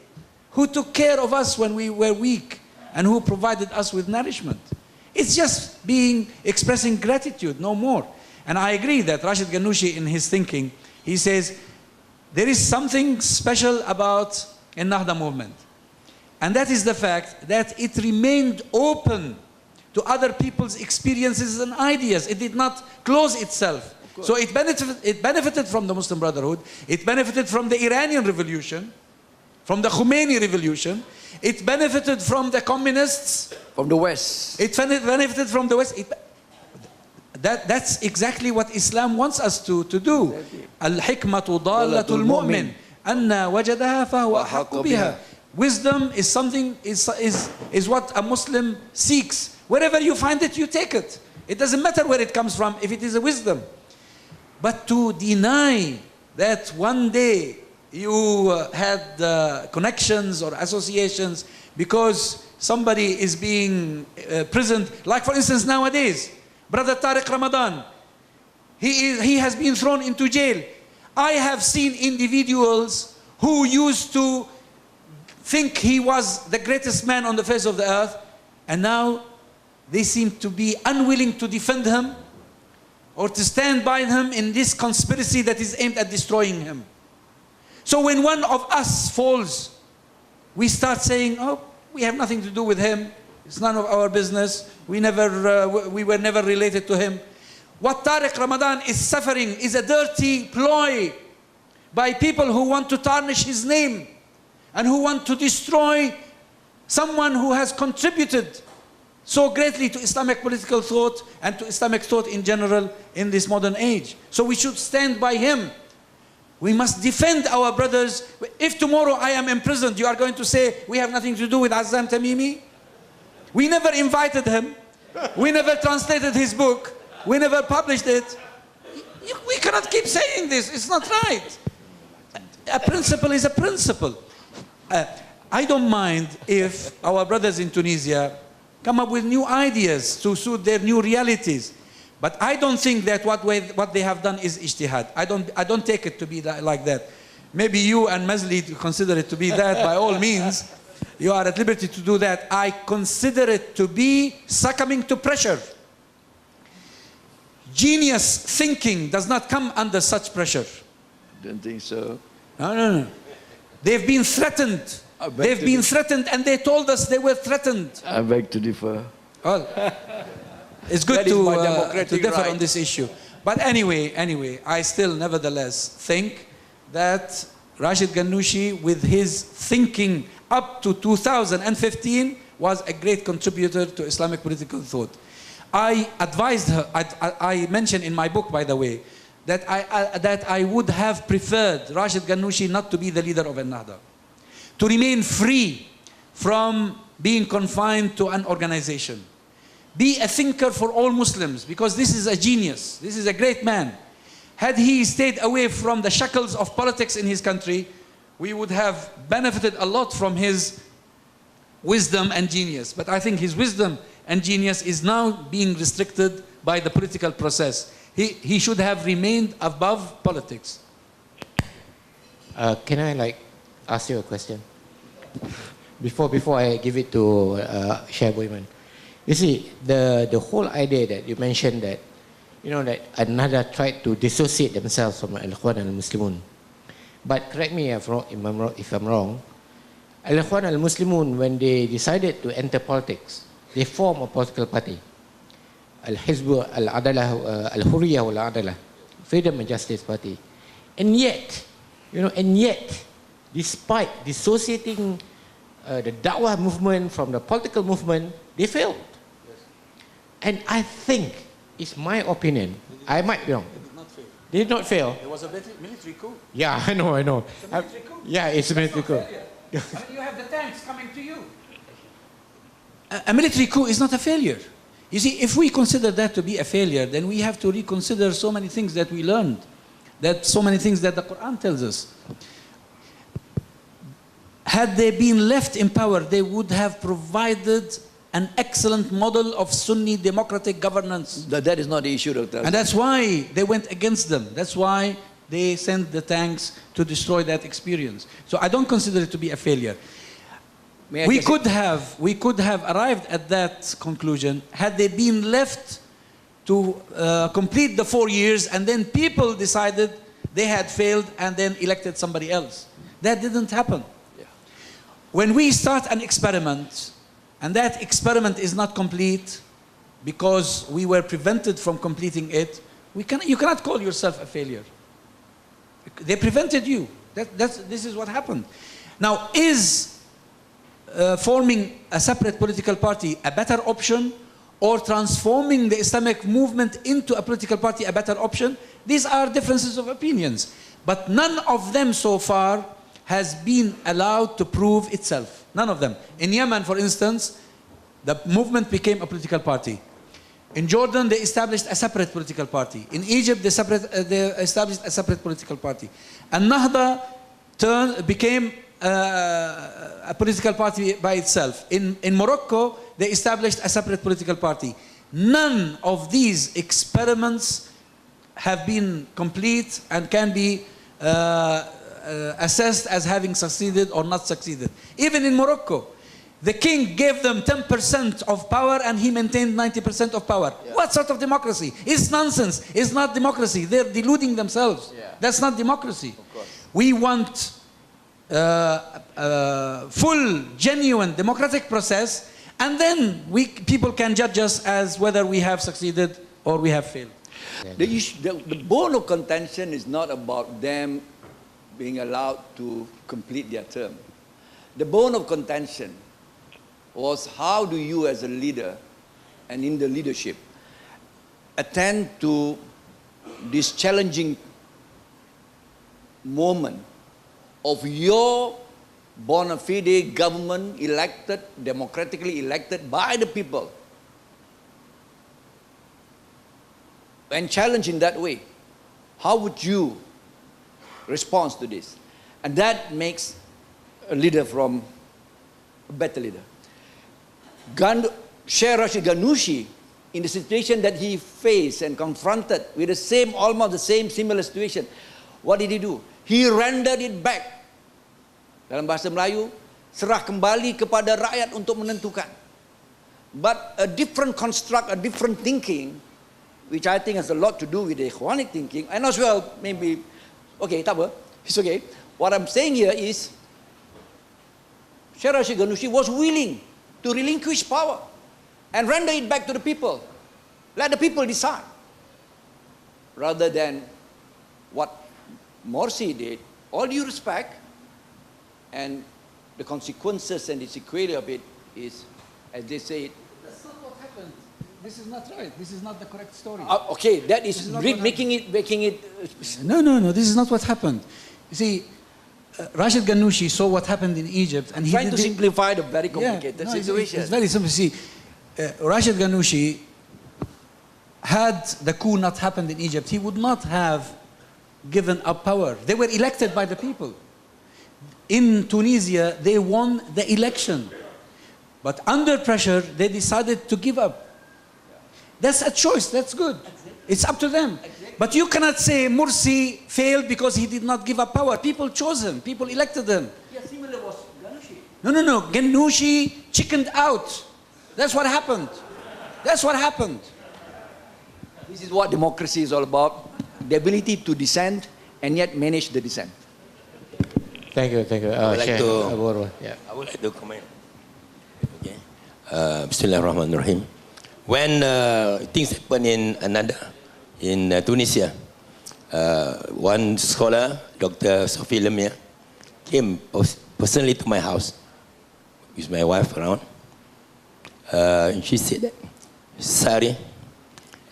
who took care of us when we were weak and who provided us with nourishment. It's just expressing gratitude, no more. And I agree that Rachid Ghannouchi, in his thinking, he says, there is something special about the Nahda movement. And that is the fact that it remained open to other people's experiences and ideas. It did not close itself. So it benefited from the Muslim Brotherhood. It benefited from the Iranian Revolution, from the Khomeini Revolution. It benefited from the communists. From the West. It benefited from the West. That's exactly what Islam wants us to do. Al-hikmatu dalatul mu'min. Anna wajadaha fahuwa haqqu biha. Wisdom is something, is what a Muslim seeks. Wherever you find it, you take it. It doesn't matter where it comes from if it is a wisdom. But to deny that one day you had connections or associations because somebody is being prisoned, like for instance nowadays, Brother Tariq Ramadan, he has been thrown into jail. I have seen individuals who used to think he was the greatest man on the face of the earth, and now they seem to be unwilling to defend him or to stand by him in this conspiracy that is aimed at destroying him. So when one of us falls, we start saying, oh, we have nothing to do with him. It's none of our business. We were never related to him. What Tariq Ramadan is suffering is a dirty ploy by people who want to tarnish his name and who want to destroy someone who has contributed so greatly to Islamic political thought and to Islamic thought in general in this modern age. So we should stand by him. We must defend our brothers. If tomorrow I am imprisoned, you are going to say, we have nothing to do with Azzam Tamimi? We never invited him. We never translated his book. We never published it. We cannot keep saying this. It's not right. A principle is a principle. I don't mind if our brothers in Tunisia come up with new ideas to suit their new realities. But I don't think that what they have done is ijtihad. I don't take it to be like that. Maybe you and Mazli consider it to be that. By all means, you are at liberty to do that. I consider it to be succumbing to pressure. Genius thinking does not come under such pressure. Don't think so. No. They've been threatened. They've been threatened, and they told us they were threatened. I beg to differ. Well, it's good That is my to democratic differ right. on this issue. But anyway, I still nevertheless think that Rachid Ghannouchi, with his thinking up to 2015, was a great contributor to Islamic political thought. I advised her, I mentioned in my book, by the way, that I would have preferred Rachid Ghannouchi not to be the leader of Ennahda, to remain free from being confined to an organization. Be a thinker for all Muslims, because this is a genius. This is a great man. Had he stayed away from the shackles of politics in his country, we would have benefited a lot from his wisdom and genius. But I think his wisdom and genius is now being restricted by the political process. He should have remained above politics. Can I ask you a question? Before I give it to Syekh Boyman. You see, the whole idea that you mentioned that, that another tried to dissociate themselves from Al-Ikhwan al-Muslimun. But correct me if I'm wrong. Al-Ikhwan al-Muslimun, when they decided to enter politics, they formed a political party. Al-Hizb al-Adalah, Al-Hurriyah wal-Adalah, Freedom and Justice Party. And yet, despite dissociating the Da'wah movement from the political movement, they failed. Yes. And I think, it's my opinion, I might be wrong. They did not fail. They did not fail. There was a military coup. Yeah, I know. It's a military coup. Yeah, it's a military coup. You have the tanks coming to you. A military coup is not a failure. You see, if we consider that to be a failure, then we have to reconsider so many things that we learned, so many things that the Quran tells us. Had they been left in power, they would have provided an excellent model of Sunni democratic governance. That is not the issue, Dr. And that's why they went against them. That's why they sent the tanks to destroy that experience. So I don't consider it to be a failure. We could have arrived at that conclusion had they been left to complete the 4 years, and then people decided they had failed and then elected somebody else. That didn't happen. Yeah. When we start an experiment and that experiment is not complete because we were prevented from completing it, you cannot call yourself a failure. They prevented you. This is what happened. Now, is forming a separate political party a better option, or transforming the Islamic movement into a political party a better option? These are differences of opinions. But none of them so far has been allowed to prove itself. None of them. In Yemen, for instance, the movement became a political party. In Jordan, they established a separate political party. In Egypt, they established a separate political party. And Nahda became a political party by itself. In Morocco, they established a separate political party. None of these experiments have been complete and can be assessed as having succeeded or not succeeded. Even in Morocco, the king gave them 10% of power and he maintained 90% of power. Yeah. What sort of democracy? It's nonsense. It's not democracy. They're deluding themselves. Yeah. That's not democracy. We want full, genuine democratic process, and then people can judge us as whether we have succeeded or we have failed. The bone of contention is not about them being allowed to complete their term. The bone of contention was, how do you as a leader and in the leadership attend to this challenging moment of your bona fide government elected, democratically elected by the people, when challenged in that way, how would you respond to this? And that makes a leader from a better leader. Sheikh Rashid Ghannouchi, in the situation that he faced and confronted with the same, almost the same similar situation, what did he do? He rendered it back. Dalam bahasa Melayu, serah kembali kepada rakyat untuk menentukan. But a different construct, a different thinking, which I think has a lot to do with the Ikhwanic thinking, and as well, maybe, okay, tak apa, it's okay. What I'm saying here is, Sheikh Rashid Ghannouchi was willing to relinquish power and render it back to the people. Let the people decide. Rather than what Morsi did, all due respect, and the consequences and the sequelae of it is, as they say it. That's not what happened. This is not right. This is not the correct story. Okay, that is making it. No, this is not what happened. You see, Rashid Ghannouchi saw what happened in Egypt, and he trying to simplify the very complicated situation. It's very simple. See, Rashid Ghannouchi, had the coup not happened in Egypt, he would not have given up power. They were elected by the people. In Tunisia, they won the election. But under pressure, they decided to give up. That's a choice, that's good. It's up to them. But you cannot say Morsi failed because he did not give up power. People chose him, people elected him. Yeah, similar was Ghannouchi. No. Ghannouchi chickened out. That's what happened. That's what happened. This is what democracy is all about. The ability to dissent and yet manage the dissent. Thank you. I would like to, yeah. I would like to comment. Okay. Bismillahirrahmanirrahim. When things happen in Tunisia, one scholar, Dr. Sophie Lemire, came personally to my house with my wife around. And she said that Saari,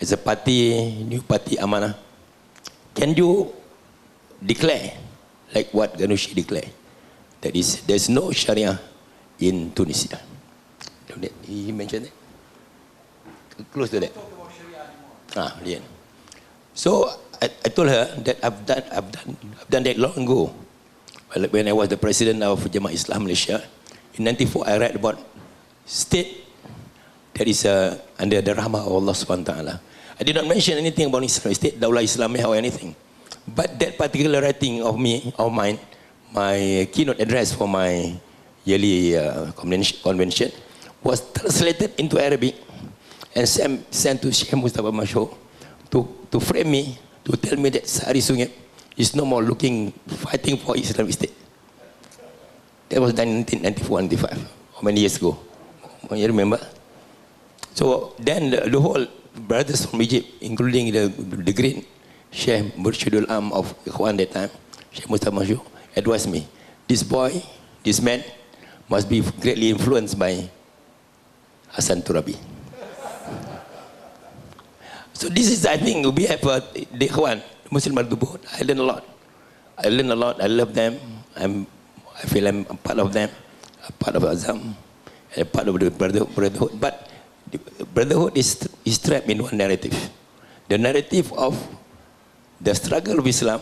as a party, new party Amanah, can you declare like what Ghannouchi declared? That is, there's no Sharia in Tunisia. He mentioned that. Close to that. Yeah. So I told her that I've done that long ago. When I was the president of Jamaah Islam Malaysia, in '94 I read about state that is under the rahmah of Allah Subhanahu Wa Taala. I did not mention anything about Islamic state, Daulah Islamiyah or anything. But that particular writing of mine, my keynote address for my yearly convention, was translated into Arabic and sent to Sheikh Mustafa Mashour to frame me, to tell me that Saari Sungib is no more fighting for Islamic state. That was done in 1994-95, how many years ago? You remember? So then the whole brothers from Egypt, including the great Sheikh Murshidul Am of Ikhwan that time, Sheikh Mustafa Mashour, advised me, this man must be greatly influenced by Hassan Turabi. So this is, I think, we have the Ikhwan, Muslim Brotherhood. I learn a lot. I love them. I feel I'm a part of them, a part of Azzam, a part of the Brotherhood. But the Brotherhood is trapped in one narrative. The narrative of the struggle of Islam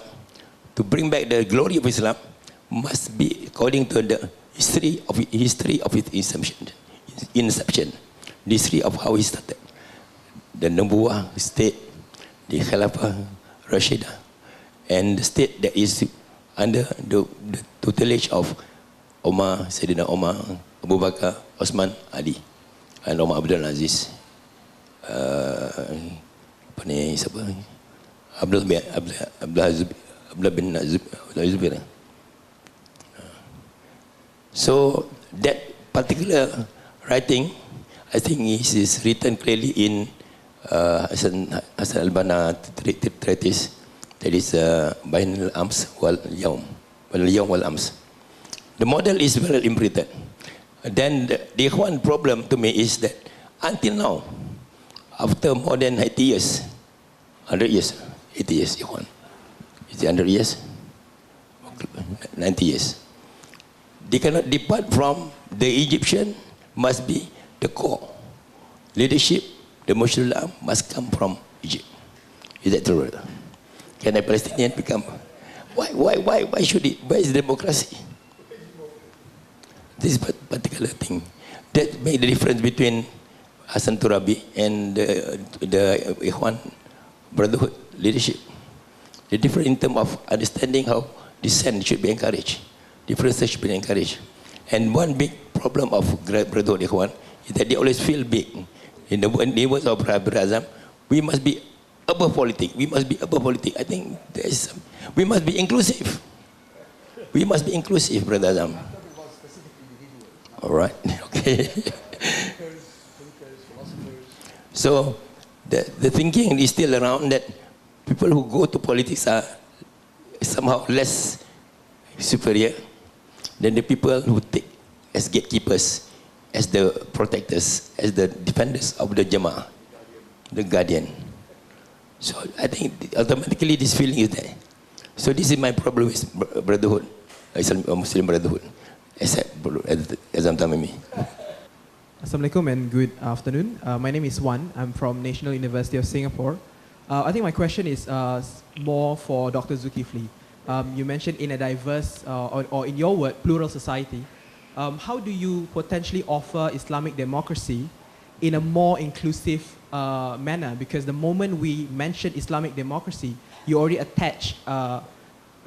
to bring back the glory of Islam must be according to the history of its inception, the history of how it started. The Nubuwah state, the Khilafah Rashidah, and the state that is under the tutelage of Umar, Sayyidina Umar, Abu Bakar, Osman, Ali, and Umar Abdul Aziz. Apa ni, siapa? Abdullah bin Zubair. So that particular writing, I think is written clearly in Hassan al-Banna treatise, that is Bain al-Ams wal-Yawm wal-Ams. The model is well imprinted. Then the one problem to me is that until now, after more than 80 years, 100 years, 80 years, Ikhwan. Is it 100 years? 90 years. They cannot depart from the Egyptian must be the core. Leadership, the Muslim must come from Egypt. Is that true? Can a Palestinian become? Why should it? Where is democracy? This particular thing that made the difference between Hassan Turabi and the Ikhwan Brotherhood leadership. The difference in terms of understanding how dissent should be encouraged, differences should be encouraged. And one big problem of Brotherhood Ikhwan is that they always feel big. In the words of Brother Azzam, we must be above politics. We must be above politics. I think we must be inclusive. We must be inclusive, Brother Azzam. All right, okay. So the thinking is still around that people who go to politics are somehow less superior than the people who take as gatekeepers, as the protectors, as the defenders of the Jama'ah, the guardian. So I think automatically this feeling is there. So this is my problem with Brotherhood, Muslim Brotherhood, except Azzam Tamimi. Assalamualaikum and good afternoon. My name is Wan. I'm from National University of Singapore. I think my question is more for Dr. Dzulkefly. You mentioned in a diverse, or in your word, plural society. How do you potentially offer Islamic democracy in a more inclusive manner? Because the moment we mention Islamic democracy, you already attach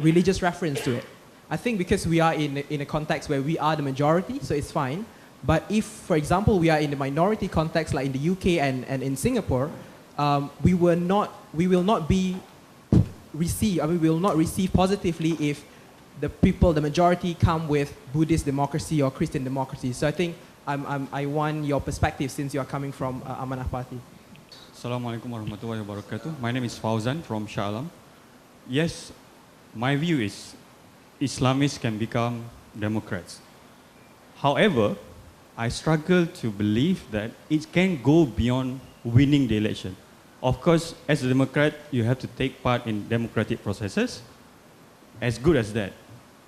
religious reference to it. I think because we are in a context where we are the majority, so it's fine. But if, for example, we are in the minority context, like in the UK and in Singapore, we will not receive positively if the people, the majority, come with Buddhist democracy or Christian democracy. So I think I want your perspective since you are coming from Amanah Party. Assalamualaikum warahmatullahi wabarakatuh. My name is Fauzan from Shah Alam. Yes, my view is Islamists can become Democrats. However, I struggle to believe that it can go beyond winning the election. Of course, as a Democrat, you have to take part in democratic processes, as good as that.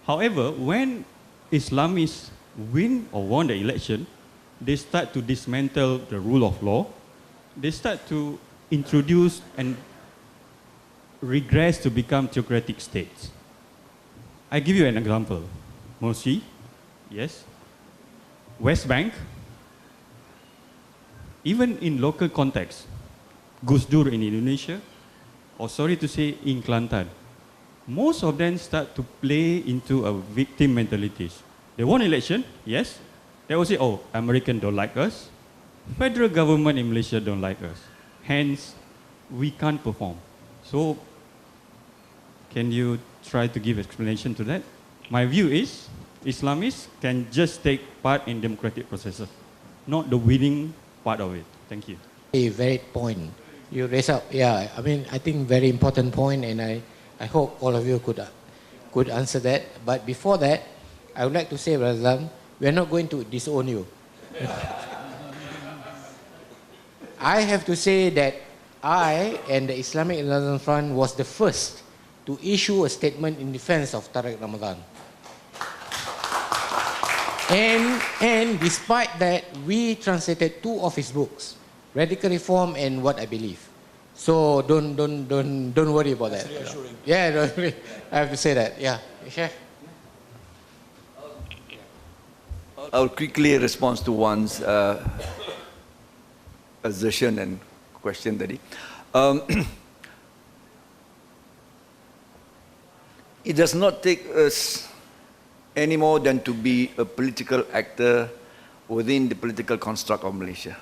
However, when Islamists win or won the election, they start to dismantle the rule of law. They start to introduce and regress to become theocratic states. I give you an example. Morsi, yes. West Bank, even in local context, Gus Dur in Indonesia, or sorry to say in Kelantan, most of them start to play into a victim mentalities. They won election, yes. They will say, oh, American don't like us. Federal government in Malaysia don't like us. Hence, we can't perform. So, can you try to give explanation to that? My view is, Islamists can just take part in democratic processes, not the winning part of it. Thank you. A very point you raise up. Yeah, I mean, I think very important point, and I hope all of you could answer that. But before that, I would like to say, Razan, we are not going to disown you. I have to say that I and the Islamic Independence Front was the first to issue a statement in defense of Tariq Ramadan. And despite that, we translated 2 of his books, Radical Reform and What I Believe. So don't worry about that. Yeah, don't worry. I have to say that. Yeah, Sheikh. I'll quickly respond to one's assertion and question, Daddy. It does not take us any more than to be a political actor within the political construct of Malaysia.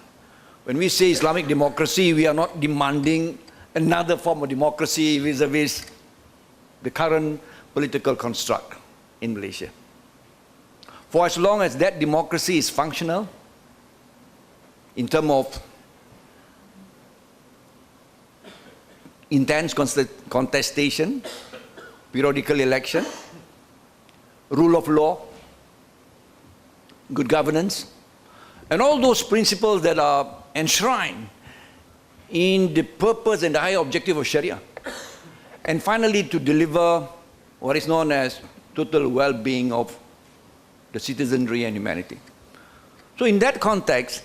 When we say Islamic democracy, we are not demanding another form of democracy vis-a-vis the current political construct in Malaysia. For as long as that democracy is functional, in terms of intense contestation, periodical election, rule of law, good governance, and all those principles that are enshrined in the purpose and the high objective of Sharia. And finally, to deliver what is known as total well-being of the citizenry and humanity. So in that context,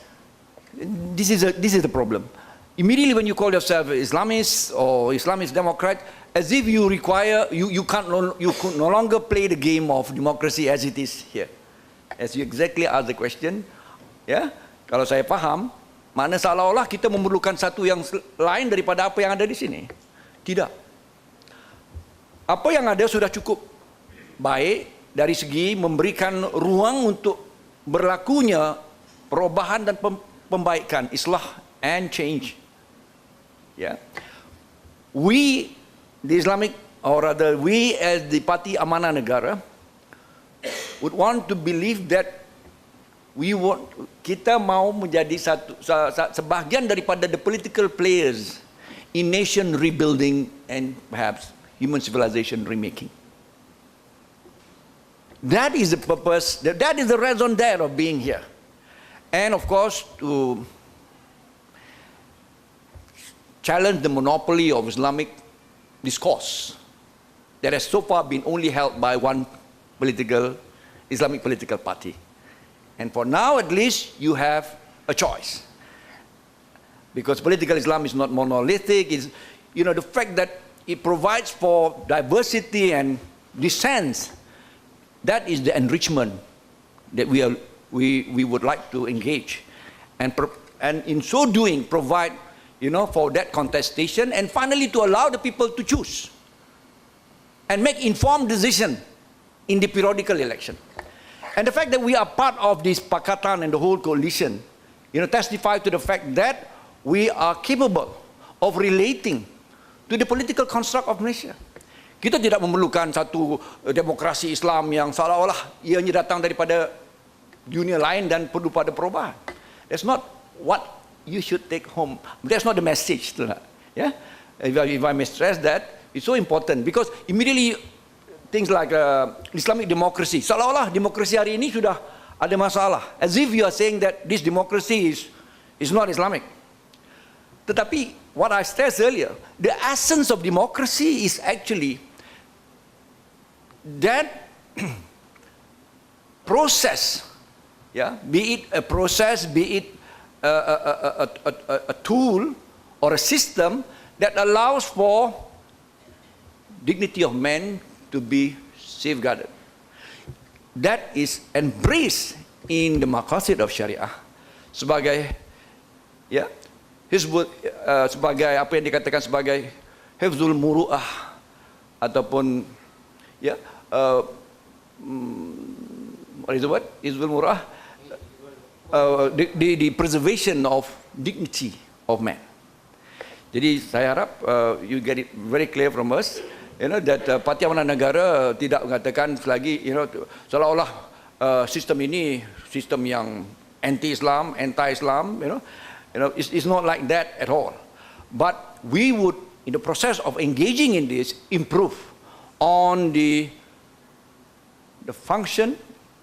this is the problem. immediately when you call yourself Islamist or Islamist Democrat, as if you require, you could no longer play the game of democracy as it is here. As you exactly asked the question, ya, kalau saya paham, mana seolah-olah kita memerlukan satu yang lain daripada apa yang ada di sini. Tidak. Apa yang ada sudah cukup baik dari segi memberikan ruang untuk berlakunya perubahan dan pembaikan, islah and change. Yeah. We, the Islamic, or rather we as the Parti Amanah Negara, would want to believe that kita mau menjadi sebahagian daripada the political players in nation rebuilding and perhaps human civilization remaking. That is the purpose, that is the raison d'être of being here. And of course, to challenge the monopoly of Islamic discourse that has so far been only held by one Islamic political party. And for now, at least, you have a choice. Because political Islam is not monolithic. It's, the fact that it provides for diversity and dissent, that is the enrichment that we would like to engage. And in so doing, provide, for that contestation, and finally to allow the people to choose and make informed decision in the periodical election. And the fact that we are part of this Pakatan and the whole coalition, testify to the fact that we are capable of relating to the political construct of Malaysia. Kita tidak memerlukan satu demokrasi Islam yang seolah-olah ianya datang daripada dunia lain dan perlu pada perubahan. That's not what you should take home. That's not the message. Yeah? If I may stress that, it's so important because immediately things like Islamic democracy, seolah-olah demokrasi hari ini sudah ada masalah. As if you are saying that this democracy is not Islamic. Tetapi, what I stressed earlier, the essence of democracy is actually that process, yeah, be it a process, be it a tool or a system that allows for dignity of man to be safeguarded. That is embraced in the maqasid of Sharia sebagai, ya, sebagai apa yang dikatakan sebagai hifzul muru'ah ataupun, ya, what is the word? Hifzul muru'ah, the preservation of dignity of man. Jadi saya harap you get it very clear from us, that Parti Amanah Negara tidak mengatakan selagi, seolah-olah sistem ini sistem yang anti-Islam, anti-Islam, it's not like that at all. But we would, in the process of engaging in this, improve on the function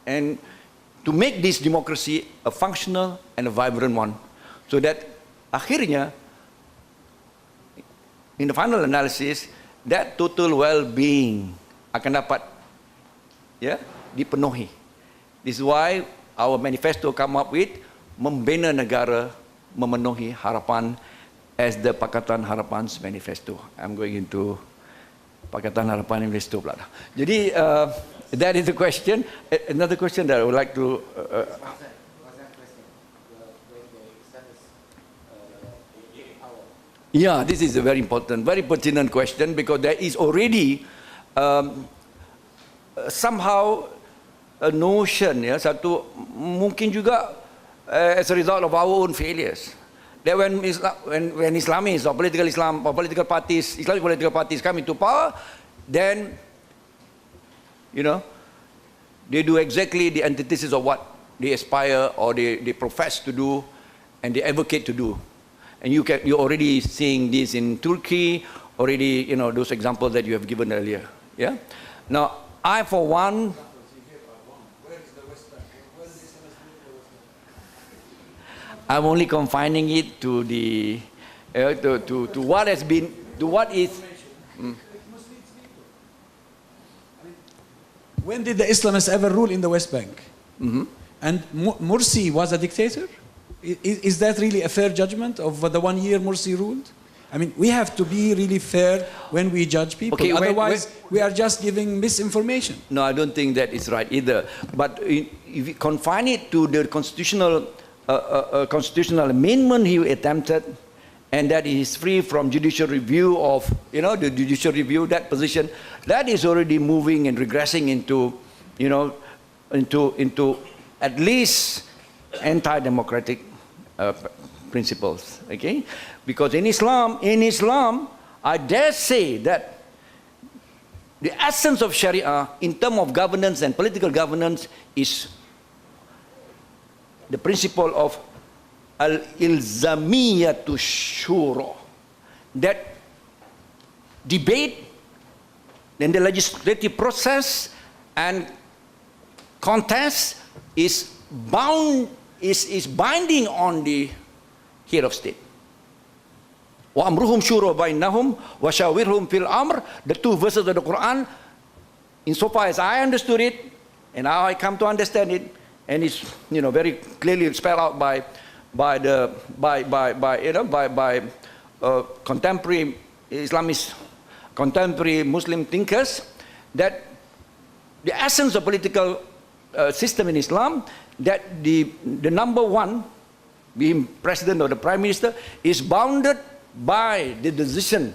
and to make this democracy a functional and a vibrant one, so that akhirnya, in the final analysis, that total well-being akan dapat, ya, dipenuhi. This is why our manifesto come up with membina negara memenuhi harapan as the Pakatan Harapan's manifesto. I'm going into Pakatan Harapan manifesto pula. Jadi that is the question. Another question that I would like to yeah, this is a very important, very pertinent question because there is already somehow a notion, ya, satu mungkin juga as a result of our own failures, that when Islamists or political Islam or political parties, Islamic political parties come into power, then they do exactly the antithesis of what they aspire or they profess to do and they advocate to do. And you're already seeing this in Turkey, already, those examples that you have given earlier. Yeah. Now, I for one, I'm only confining it to the to what has been, to what is. When did the Islamists ever rule in the West Bank? Mm-hmm. And Mursi was a dictator? Is that really a fair judgment of the 1 year Morsi ruled? I mean, we have to be really fair when we judge people. Okay, otherwise, we are just giving misinformation. No, I don't think that is right either. But if you confine it to the constitutional amendment he attempted, and that he is free from judicial review of, the judicial review, that position, that is already moving and regressing into, into at least anti-democratic principles, okay? Because in Islam, I dare say that the essence of Sharia in terms of governance and political governance is the principle of al-ilzamiyatu shura, that debate in the legislative process and contest is binding on the head of state. Wa amruhum shura bainahum wa shawirhum fil amr, the two verses of the Quran, insofar as I understood it and how I come to understand it, and it's very clearly spelled out by contemporary Islamist, contemporary Muslim thinkers, that the essence of political system in Islam, that the number one, being president or the prime minister, is bounded by the decision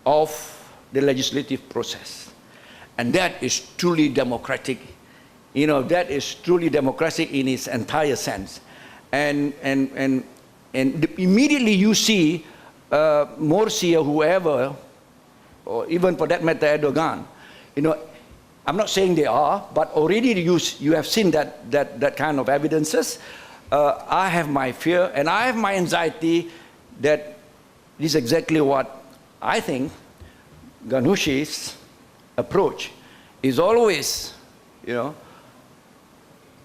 of the legislative process. And that is truly democratic. That is truly democratic in its entire sense. And immediately you see Morsi or whoever, or even for that matter Erdogan, I'm not saying they are, but already you have seen that kind of evidences. I have my fear and I have my anxiety that this is exactly what I think Ghannouchi's approach is always,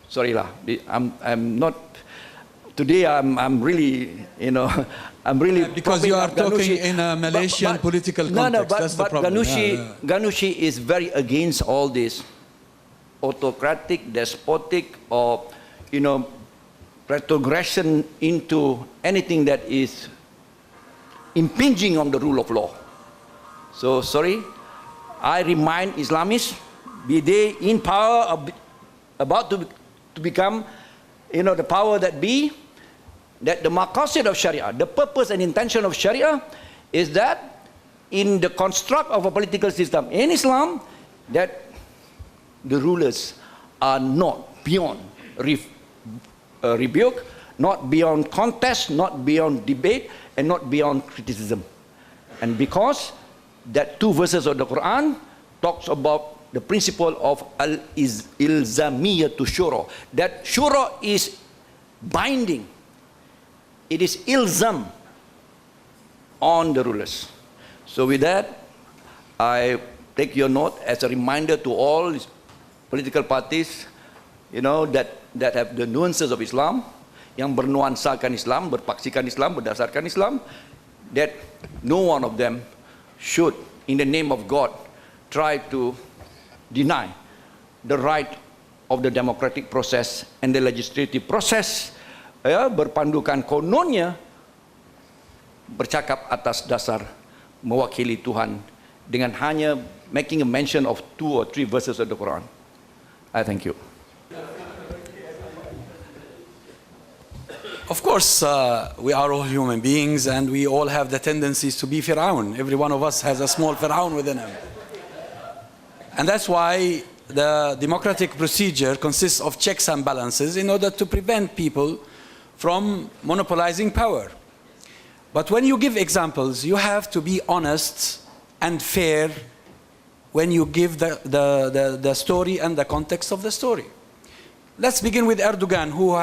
sorry lah, I'm not, today I'm really, I'm really... because you are talking in a Malaysian political context, that's the problem. Ghannouchi is very against all this autocratic, despotic, or, retrogression into anything that is impinging on the rule of law. So, sorry, I remind Islamists, be they in power, about to become, the power that be, that the maqasid of Sharia, the purpose and intention of Sharia is that in the construct of a political system in Islam, that the rulers are not beyond rebuke, not beyond contest, not beyond debate, and not beyond criticism. And because that two verses of the Quran talks about the principle of al-ilzamiyatu shura, that shura is binding, it is ilzam on the rulers. So with that, I take your note as a reminder to all political parties, that have the nuances of Islam, yang bernuansakan Islam, berpaksikan Islam, berdasarkan Islam, that no one of them should, in the name of God, try to deny the right of the democratic process and the legislative process, berpandukan kononnya bercakap atas dasar mewakili Tuhan dengan hanya making a mention of 2 or 3 verses of the Quran. I thank you. Of course, we are all human beings and we all have the tendencies to be Fir'aun. Every one of us has a small Fir'aun within him. And that's why the democratic procedure consists of checks and balances in order to prevent people from monopolizing power. But when you give examples, you have to be honest and fair when you give the story and the context of the story. Let's begin with Erdogan, who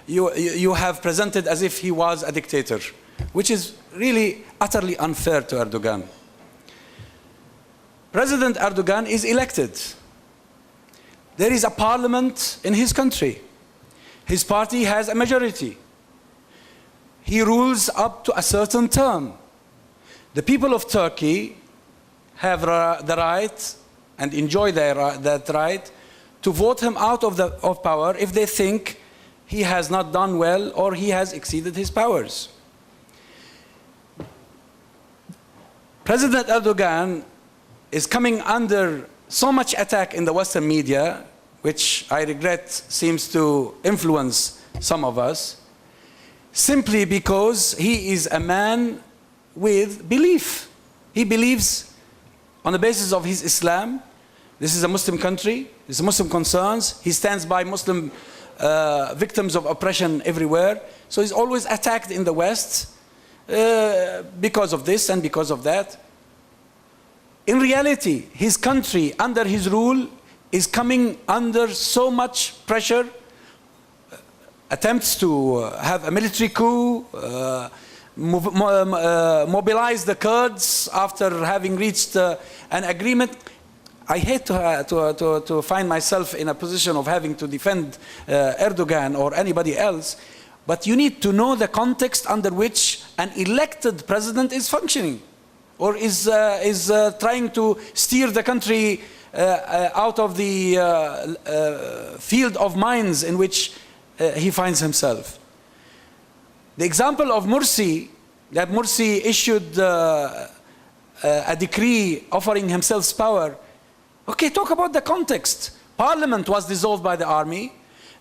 you have presented as if he was a dictator, which is really utterly unfair to Erdogan. President Erdogan is elected. There is a parliament in his country. His party has a majority. He rules up to a certain term. The people of Turkey have the right and enjoy that right to vote him out of power if they think he has not done well or he has exceeded his powers. President Erdogan is coming under so much attack in the Western media, which I regret seems to influence some of us, simply because he is a man with belief. He believes on the basis of his Islam. This is a Muslim country, this is Muslim concerns. He stands by Muslim victims of oppression everywhere. So he's always attacked in the West because of this and because of that. In reality, his country under his rule is coming under so much pressure, attempts to have a military coup, mobilize the Kurds after having reached an agreement. I hate to find myself in a position of having to defend Erdogan or anybody else, but you need to know the context under which an elected president is functioning or is trying to steer the country out of the field of mines in which he finds himself. The example of Mursi, that Mursi issued a decree offering himself power. Okay, talk about the context. Parliament was dissolved by the army.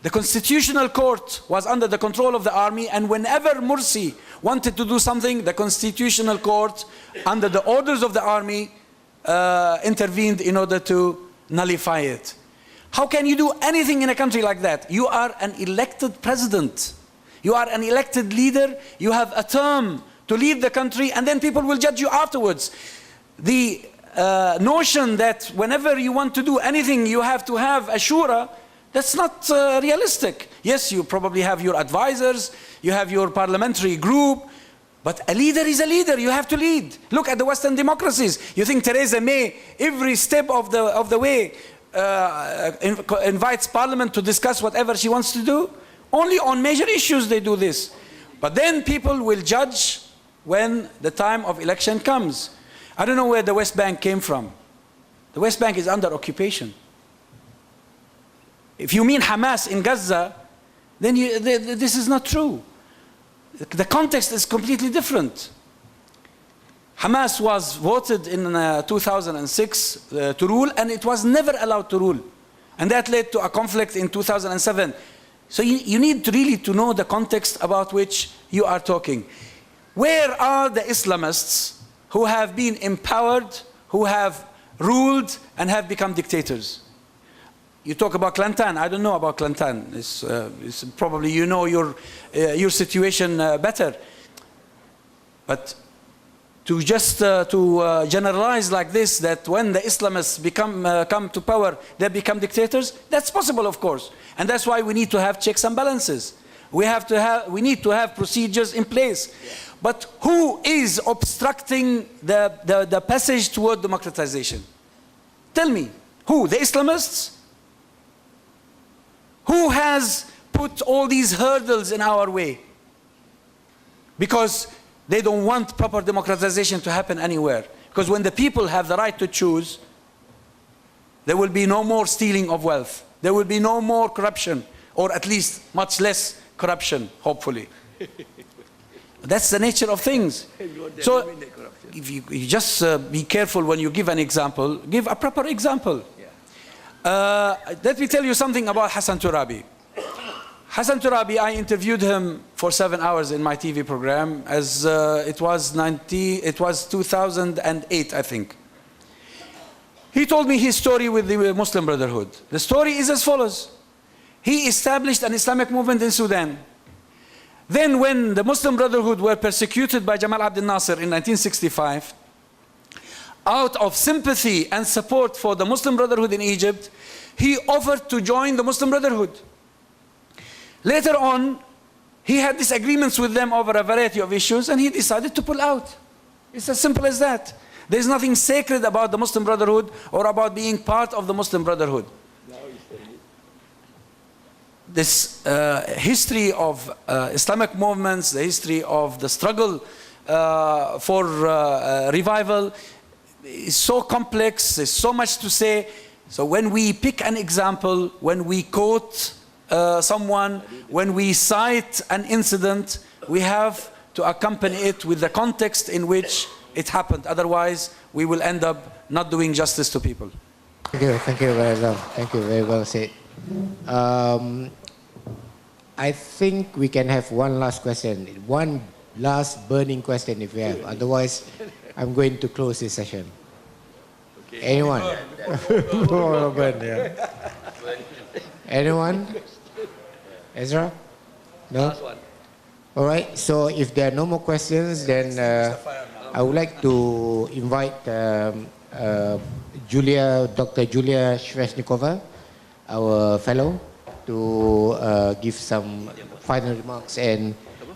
The constitutional court was under the control of the army, and whenever Mursi wanted to do something, the constitutional court, under the orders of the army, intervened in order to nullify it. How can you do anything in a country like that? You are an elected president. You are an elected leader. You have a term to lead the country, and then people will judge you afterwards. The notion that whenever you want to do anything, you have to have a shura, that's not realistic. Yes, you probably have your advisors, you have your parliamentary group, but a leader is a leader. You have to lead. Look at the Western democracies. You think Theresa May, every step of the way, invites Parliament to discuss whatever she wants to do? Only on major issues they do this. But then people will judge when the time of election comes. I don't know where the West Bank came from. The West Bank is under occupation. If you mean Hamas in Gaza, then this is not true. The context is completely different. Hamas was voted in 2006 to rule, and it was never allowed to rule. And that led to a conflict in 2007. So you need really to know the context about which you are talking. Where are the Islamists who have been empowered, who have ruled and have become dictators? You talk about Kelantan. I don't know about Kelantan. It's probably you know your situation better. But to just to generalize like this, that when the Islamists come to power, they become dictators, that's possible, of course. And that's why we need to have checks and balances. We need to have procedures in place. But who is obstructing the passage toward democratization? Tell me, who? The Islamists? Who has put all these hurdles in our way? Because they don't want proper democratization to happen anywhere. Because when the people have the right to choose, there will be no more stealing of wealth. There will be no more corruption, or at least much less corruption, hopefully. That's the nature of things. So if you just be careful when you give an example, give a proper example. Let me tell you something about Hassan Turabi. Hassan Turabi, I interviewed him for 7 hours in my TV program, as it was 2008, I think. He told me his story with the Muslim Brotherhood. The story is as follows. He established an Islamic movement in Sudan. Then when the Muslim Brotherhood were persecuted by Jamal Abdel Nasser in 1965, out of sympathy and support for the Muslim Brotherhood in Egypt, he offered to join the Muslim Brotherhood. Later on, he had disagreements with them over a variety of issues, and he decided to pull out. It's as simple as that. There's nothing sacred about the Muslim Brotherhood or about being part of the Muslim Brotherhood. This history of Islamic movements, the history of the struggle for revival is so complex, there's so much to say. So when we pick an example, when we quote someone, when we cite an incident, we have to accompany it with the context in which it happened. Otherwise, we will end up not doing justice to people. Thank you very well. Thank you, very well said. I think we can have one last question, one last burning question if we have. Otherwise, I'm going to close this session. Okay. Anyone? Anyone? Ezra? No? Last one. All right, so if there are no more questions, then I would like to invite Dr. Julia Sveshnikova, our fellow, to give some final remarks and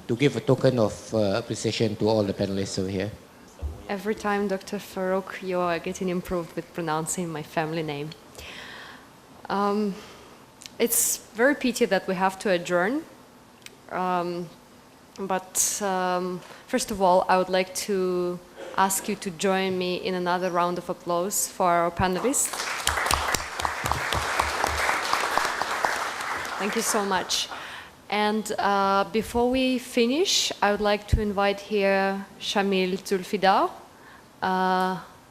to give a token of appreciation to all the panelists over here. Every time, Dr. Farouk, you are getting improved with pronouncing my family name. It's very pity that we have to adjourn. But first of all, I would like to ask you to join me in another round of applause for our panelists. Thank you so much. And before we finish, I would like to invite here Shamil Zulfida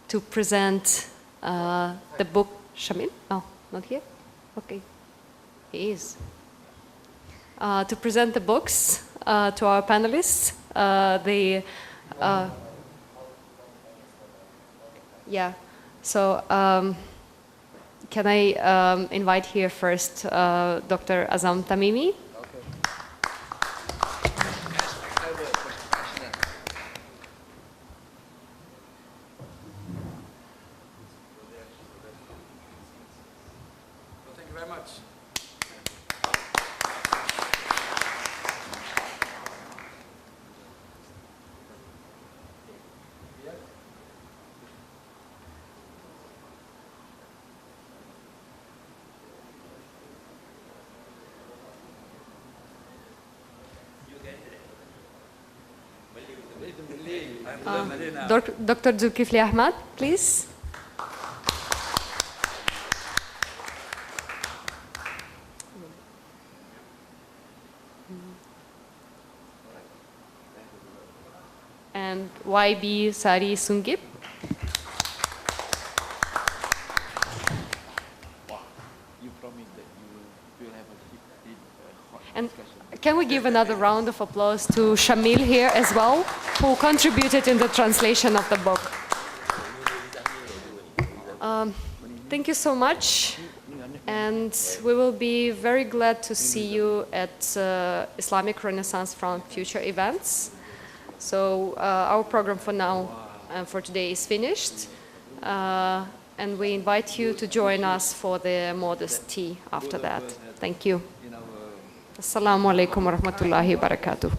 to present the book. Shamil? Oh, not here? Okay. He is. To present the books to our panelists. Yeah, so can I invite here first Dr. Azzam Tamimi? Thank you very much. Dr. Dzulkefly Ahmad, please. And YB Saari Sungib. And can we give another round of applause to Shamil here as well, who contributed in the translation of the book. Thank you so much, and we will be very glad to see you at Islamic Renaissance Front future events. So our program for now and for today is finished, and we invite you to join us for the modest tea after that. Thank you. Assalamu alaikum wa rahmatullahi wa barakatuh.